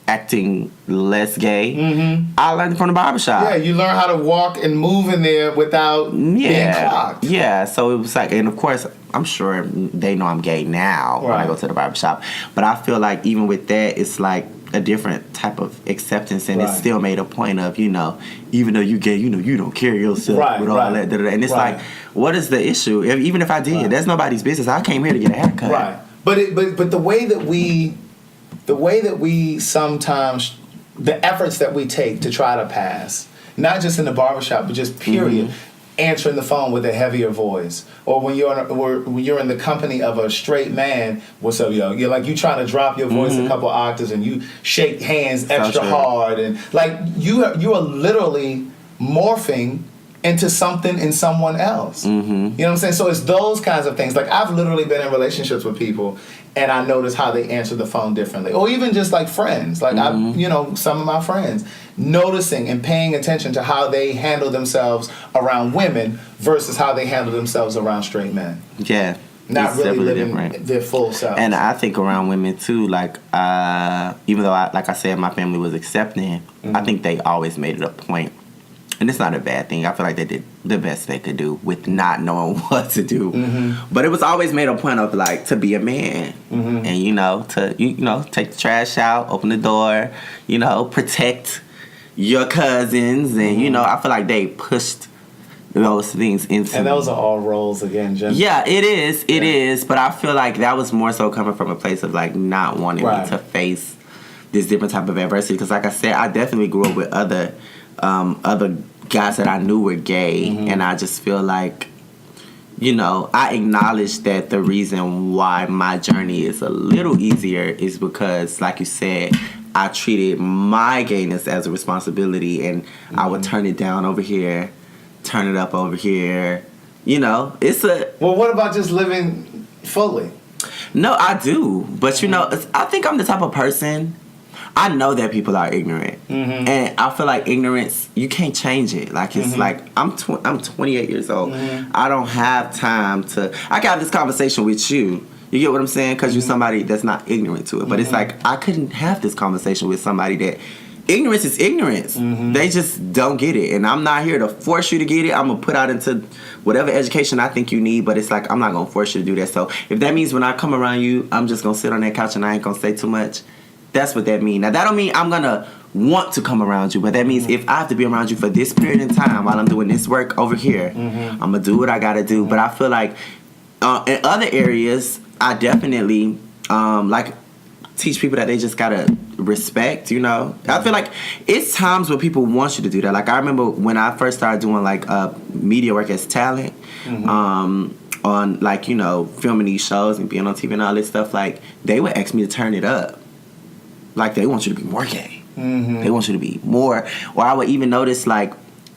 B: acting less gay, I learned from the barbershop.
A: Yeah, you learn how to walk and move in there without being clocked.
B: Yeah, so it was like, and of course, I'm sure they know I'm gay now when I go to the barbershop, but I feel like even with that, it's like a different type of acceptance, and it's still made a point of, you know, even though you gay, you know, you don't carry yourself with all that, and it's like, what is the issue? Even if I did, that's nobody's business. I came here to get a haircut.
A: Right. But the way that we sometimes, the efforts that we take to try to pass, not just in the barbershop, but just period, answering the phone with a heavier voice, or when you're in the company of a straight man, what's up, yo? You're like, you trying to drop your voice a couple octaves, and you shake hands extra hard, and like you are literally morphing into something in someone else. You know what I'm saying? So it's those kinds of things. Like, I've literally been in relationships with people, and I notice how they answer the phone differently. Or even just like friends. Like, some of my friends, noticing and paying attention to how they handle themselves around women versus how they handle themselves around straight men.
B: Yeah.
A: Not
B: it's
A: really living
B: different.
A: their full selves.
B: And I think around women too, like, even though, like I said, my family was accepting, I think they always made it a point. And it's not a bad thing. I feel like they did the best they could do with not knowing what to do. But it was always made a point of, like, to be a man. And, to take the trash out, open the door, protect your cousins. And, I feel like they pushed those things into
A: And those are all roles again, Jim.
B: Yeah, it is. It is. But I feel like that was more so coming from a place of, like, not wanting me to face this different type of adversity. Because, like I said, I definitely grew up with other guys that I knew were gay, and I just feel like, I acknowledge that the reason why my journey is a little easier is because, like you said, I treated my gayness as a responsibility, and I would turn it down over here, turn it up over here, You know, it's a...
A: Well, what about just living fully?
B: No, I do. But, you know, I think I'm the type of person... I know that people are ignorant. And I feel like ignorance, you can't change it. Like, it's like, I'm 28 years old. I don't have time to... I can have this conversation with you. You get what I'm saying? Because you're somebody that's not ignorant to it. But it's like, I couldn't have this conversation with somebody that... Ignorance is ignorance. They just don't get it. And I'm not here to force you to get it. I'm going to put out into whatever education I think you need. But it's like, I'm not going to force you to do that. So if that means when I come around you, I'm just going to sit on that couch and I ain't going to say too much... That's what that means. Now, that don't mean I'm going to want to come around you, but that means if I have to be around you for this period of time while I'm doing this work over here, I'm going to do what I got to do. But I feel like in other areas, I definitely, like, teach people that they just got to respect, you know. I feel like it's times when people want you to do that. Like, I remember when I first started doing, like, media work as talent, on, like, you know, filming these shows and being on TV and all this stuff, like, they would ask me to turn it up. Like, they want you to be more gay. They want you to be more. Or I would even notice, like,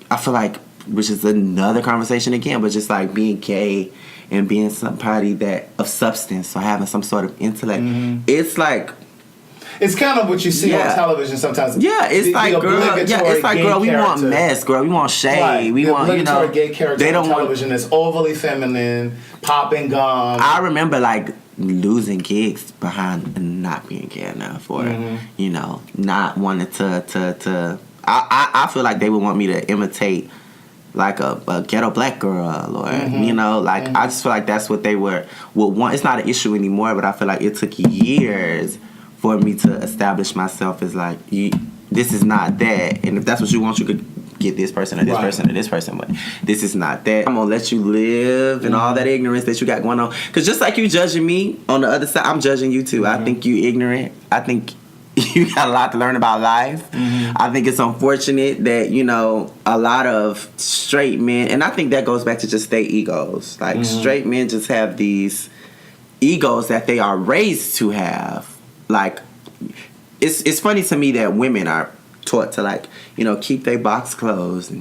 B: I feel like, which is another conversation again, but just, like, being gay and being somebody that, of substance or having some sort of intellect. It's, like...
A: It's kind of what you see on television sometimes.
B: Yeah, it's like, girl, we want mess, girl. We want shade.
A: Right.
B: We want, you know...
A: gay character
B: they don't
A: on television that's overly feminine, popping gum.
B: I remember, like... losing gigs behind not being gay enough or you know not wanting to I feel like they would want me to imitate like a ghetto black girl or you know like I just feel like that's what they would want. It's not an issue anymore, but I feel like it took years for me to establish myself as like this is not that, and if that's what you want, you could get this person or this person or this person, but this is not that. I'm gonna let you live and all that ignorance that you got going on, because just like you judging me on the other side, I'm judging you too. I think you ignorant. I think you got a lot to learn about life. I think it's unfortunate that, you know, a lot of straight men, and I think that goes back to just their egos. Like straight men just have these egos that they are raised to have. Like it's funny to me that women are taught to, like, you know, keep their box closed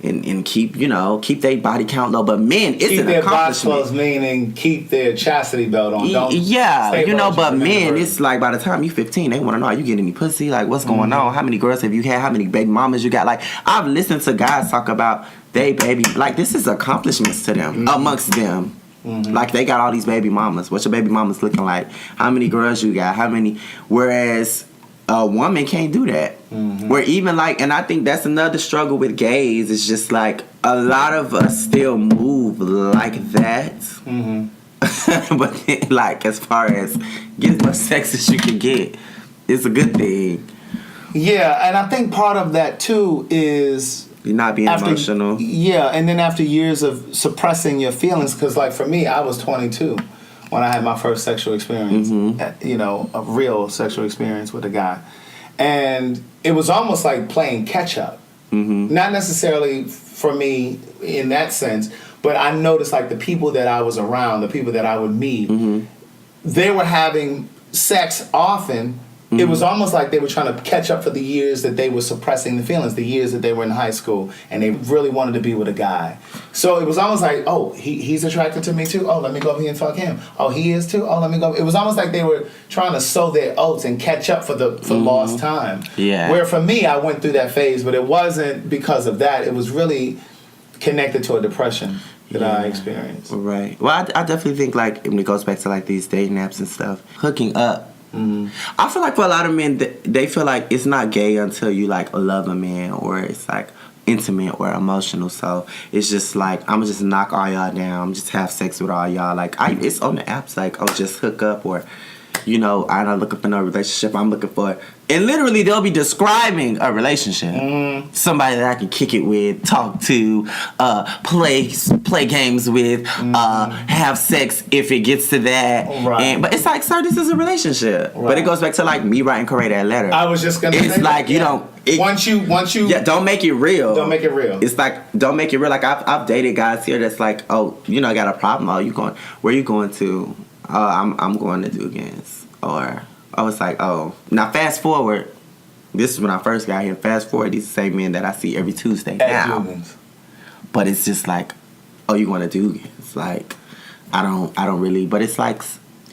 B: and keep, you know, keep their body count low. But men, it's
A: keep
B: an
A: their
B: accomplishment.
A: box closed, meaning keep their chastity belt on. Don't
B: you know, but men, it's like by the time you 15, they want to know, are you getting any pussy? Like, what's going on? How many girls have you had? How many baby mamas you got? Like, I've listened to guys talk about they baby, like, this is accomplishments to them, amongst them. Like, they got all these baby mamas. What's your baby mamas looking like? How many girls you got? How many? Whereas a woman can't do that. Where even like, and I think that's another struggle with gays, is just like a lot of us still move like that. But then, like, as far as get as much sex as you can get, it's a good thing.
A: Yeah, and I think part of that too is
B: you're not being emotional.
A: Yeah, and then after years of suppressing your feelings, because like for me, I was 22 when I had my first sexual experience, you know, a real sexual experience with a guy. And it was almost like playing catch up. Not necessarily for me in that sense, but I noticed like the people that I was around, the people that I would meet, they were having sex often. It was almost like they were trying to catch up for the years that they were suppressing the feelings, the years that they were in high school, and they really wanted to be with a guy. So it was almost like, oh, he's attracted to me too? Oh, let me go over here and fuck him. Oh, he is too? Oh, let me go. It was almost like they were trying to sow their oats and catch up for lost time.
B: Yeah.
A: Where for me, I went through that phase, but it wasn't because of that. It was really connected to a depression that I experienced.
B: Right. Well, I definitely think, like, when it goes back to, like, these dating apps and stuff, hooking up, I feel like for a lot of men, they feel like it's not gay until you, like, love a man or it's, like, intimate or emotional. So it's just like, I'm just knock all y'all down, just have sex with all y'all. Like, it's on the apps, like, oh, just hook up, or, you know, I'm not looking for no relationship, I'm looking for... And literally, they'll be describing a relationship. Somebody that I can kick it with, talk to, play games with, have sex if it gets to that.
A: Right.
B: But it's like, sir, this is a relationship.
A: Right.
B: But it goes back to, like, me writing Corey that letter.
A: I was just gonna say
B: it's like,
A: that,
B: you don't...
A: Once you...
B: Yeah, don't make it real.
A: Don't make it real.
B: It's like, don't make it real. Like, I've dated guys here that's like, oh, you know, I got a problem. Oh, you going... Where you going to? Oh, I'm going to Dugan's. Or... I was like, oh. Now, fast forward. This is when I first got here. Fast forward, these are the same men that I see every Tuesday now.
A: Dugan's.
B: But it's just like, oh, you want to do it's like I don't really, but it's like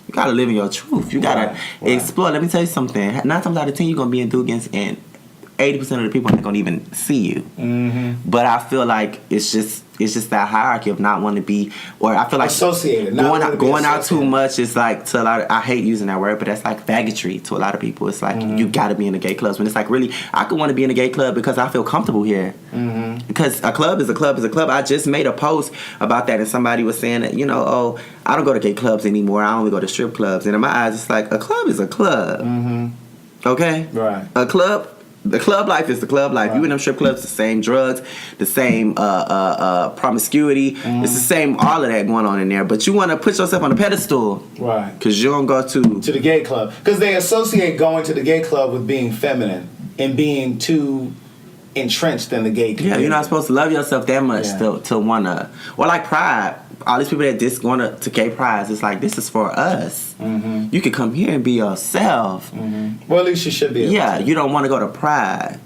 B: you gotta live in your truth. You gotta explore. Let me tell you something. 9 times out of 10, you're gonna be in Dugans, and 80% of the people aren't gonna even see you. Mm-hmm. But I feel like it's just that hierarchy of not wanting to be, or I feel like
A: associated.
B: Going out too much is like to a lot of, I hate using that word, but that's like faggotry to a lot of people. It's like you gotta be in the gay clubs when it's like really I could want to be in a gay club because I feel comfortable here. Mm-hmm. Because a club is a club is a club. I just made a post about that and somebody was saying that, oh, I don't go to gay clubs anymore. I only go to strip clubs. And in my eyes, it's like a club is a club. Mm-hmm. Okay?
A: Right.
B: A club. The club life is the club life. Right. You in them strip clubs, the same drugs, the same promiscuity. Mm-hmm. It's the same, all of that going on in there. But you want to put yourself on a pedestal. Right. Because you don't go to
A: the gay club. Because they associate going to the gay club with being feminine and being too entrenched in the gay community.
B: Yeah, you're not supposed to love yourself that much to want to. Or like Pride. All these people that just going to gay prides, it's like, this is for us. Mm-hmm. You can come here and be yourself.
A: Mm-hmm. Well, at least you should be.
B: Yeah, you don't want to go to Pride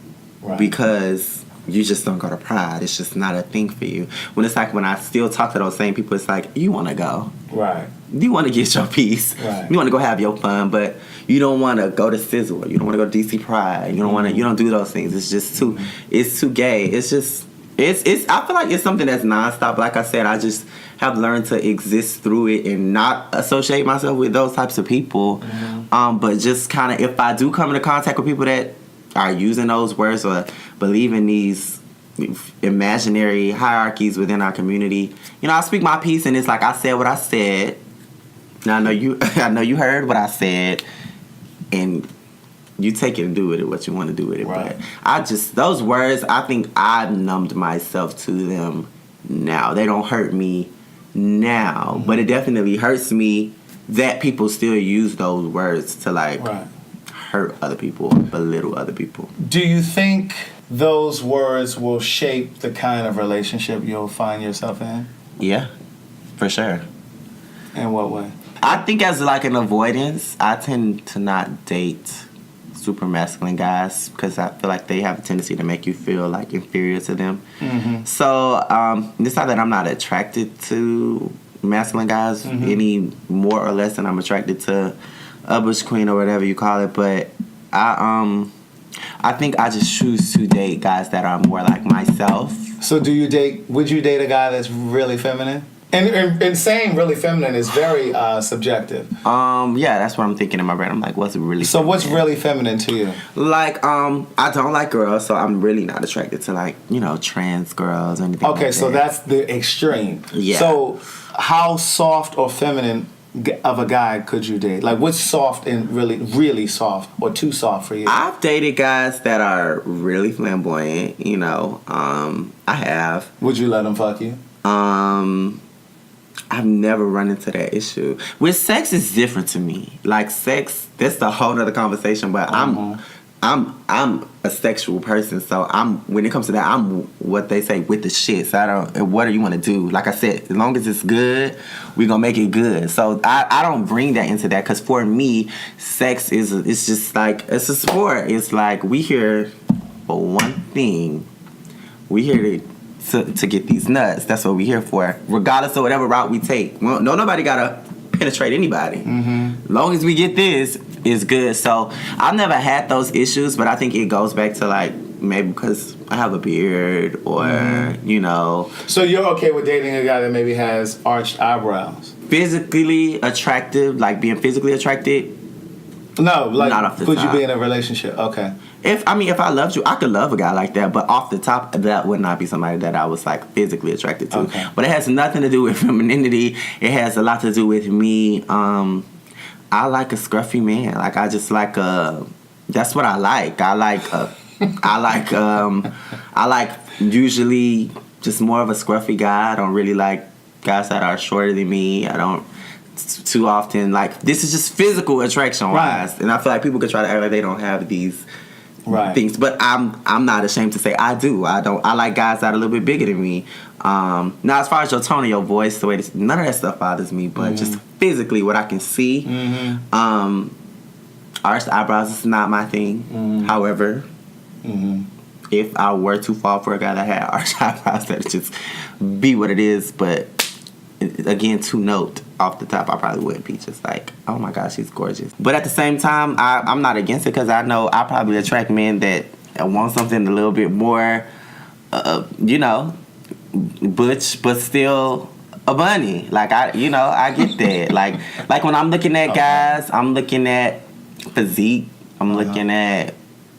B: because you just don't go to Pride. It's just not a thing for you. When it's like, when I still talk to those same people, it's like, you want to go. Right. You want to get your peace. Right. You want to go have your fun, but you don't want to go to Sizzle. You don't want to go to DC Pride. You don't want to. You don't do those things. It's just too. It's too gay. It's just. It's. I feel like it's something that's nonstop. Like I said, I just have learned to exist through it and not associate myself with those types of people. Mm-hmm. But just kind of, if I do come into contact with people that are using those words or believe in these imaginary hierarchies within our community, I speak my piece, and it's like I said what I said. Now I know you heard what I said, and you take it and do with it what you want to do with it. Right. But those words, I think I've numbed myself to them now. They don't hurt me now, but it definitely hurts me that people still use those words to hurt other people, belittle other people.
A: Do you think those words will shape the kind of relationship you'll find yourself in?
B: Yeah, for sure.
A: In what way?
B: I think as like an avoidance, I tend to not date super masculine guys because I feel like they have a tendency to make you feel like inferior to them. Mm-hmm. So it's not that I'm not attracted to masculine guys any more or less than I'm attracted to a bush queen or whatever you call it, but I think I just choose to date guys that are more like myself.
A: So would you date a guy that's really feminine? And saying really feminine is very subjective.
B: Yeah, that's what I'm thinking in my brain. I'm like, what's really
A: So
B: feminine?
A: What's really feminine to you?
B: Like, I don't like girls, so I'm really not attracted to like, trans girls or anything like that.
A: Okay, so that's the extreme. Yeah. So how soft or feminine of a guy could you date? Like, what's soft and really, really soft or too soft for you?
B: I've dated guys that are really flamboyant, I have.
A: Would you let them fuck you?
B: I've never run into that issue. With sex, it's different to me. Like sex, that's the whole nother conversation. But I'm a sexual person, so when it comes to that, I'm what they say with the shit. So what do you want to do? Like I said, as long as it's good, we gonna make it good. So I don't bring that into that because for me, sex it's just like it's a sport. It's like we here for one thing. We here to get these nuts. That's what we're here for. Regardless of whatever route we take. Well, nobody gotta penetrate anybody. Mm-hmm. As long as we get this, it's good. So I've never had those issues, but I think it goes back to like maybe because I have a beard or So you're okay with dating a guy that maybe has arched eyebrows? Physically attractive, like being physically attracted?
A: No, like
B: not off the
A: could
B: top.
A: you be in a relationship? Okay.
B: If I loved you, I could love a guy like that, but off the top, that would not be somebody that I was like physically attracted to. Okay. But it has nothing to do with femininity. It has a lot to do with me. I like a scruffy man. Like I just like that's what I like. I like usually just more of a scruffy guy. I don't really like guys that are shorter than me. I don't too often like this is just physical attraction wise, and I feel like people could try to act like they don't have these things, but I'm not ashamed to say I do. I like guys that are a little bit bigger than me. Now as far as your tone of your voice, the way none of that stuff bothers me, but just physically what I can see. Arched eyebrows is not my thing. However, if I were to fall for a guy that had arch eyebrows, that'd just be what it is. But again, to note off the top, I probably would be just like, oh my gosh, she's gorgeous. But at the same time, I'm not against it, because I know I probably attract men that want something a little bit more, butch, but still a bunny. Like, I get that. like when I'm looking at guys, I'm looking at physique. I'm looking at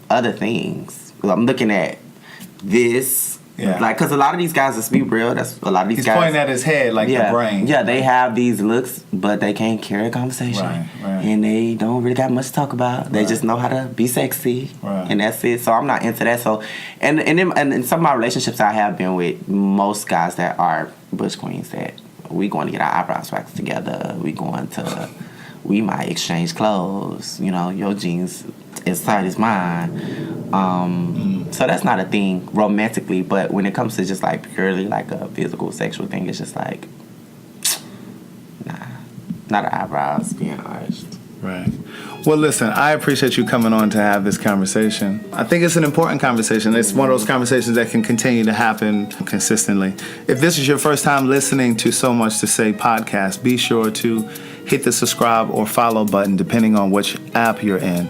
B: other things. I'm looking at this.
A: Yeah.
B: Like, because a lot of these guys, let's be real, that's a lot of these
A: He's
B: guys.
A: pointing at his head like the brain.
B: Yeah, they have these looks, but they can't carry a conversation.
A: Right.
B: And they don't really got much to talk about. They just know how to be sexy.
A: Right.
B: And that's it. So I'm not into that. So, and in some of my relationships I have been with most guys that are bush queens, that we going to get our eyebrows waxed together. We might exchange clothes. Your jeans as tight as mine. So that's not a thing romantically, but when it comes to just like purely like a physical sexual thing, it's just like, nah, not the eyebrows being arched.
A: Right. Well, listen, I appreciate you coming on to have this conversation. I think it's an important conversation. It's one of those conversations that can continue to happen consistently. If this is your first time listening to So Much to Say podcast, be sure to hit the subscribe or follow button depending on which app you're in.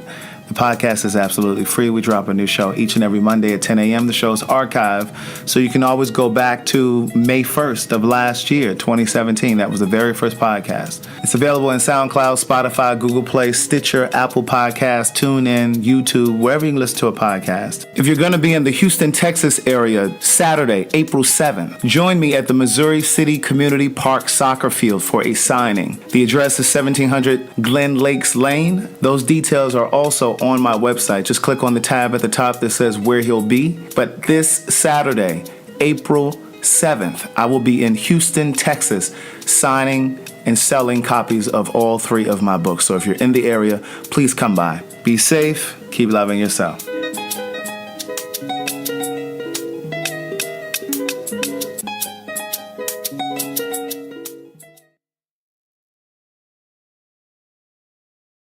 A: The podcast is absolutely free. We drop a new show each and every Monday at 10 a.m. The show's archived, so you can always go back to May 1st of last year, 2017. That was the very first podcast. It's available in SoundCloud, Spotify, Google Play, Stitcher, Apple Podcasts, TuneIn, YouTube, wherever you can listen to a podcast. If you're going to be in the Houston, Texas area, Saturday, April 7th, join me at the Missouri City Community Park soccer field for a signing. The address is 1700 Glen Lakes Lane. Those details are also on my website. Just click on the tab at the top that says where he'll be. But this Saturday, April 7th, I will be in Houston, Texas, signing and selling copies of all 3 of my books. So if you're in the area, please come by. Be safe. Keep loving yourself.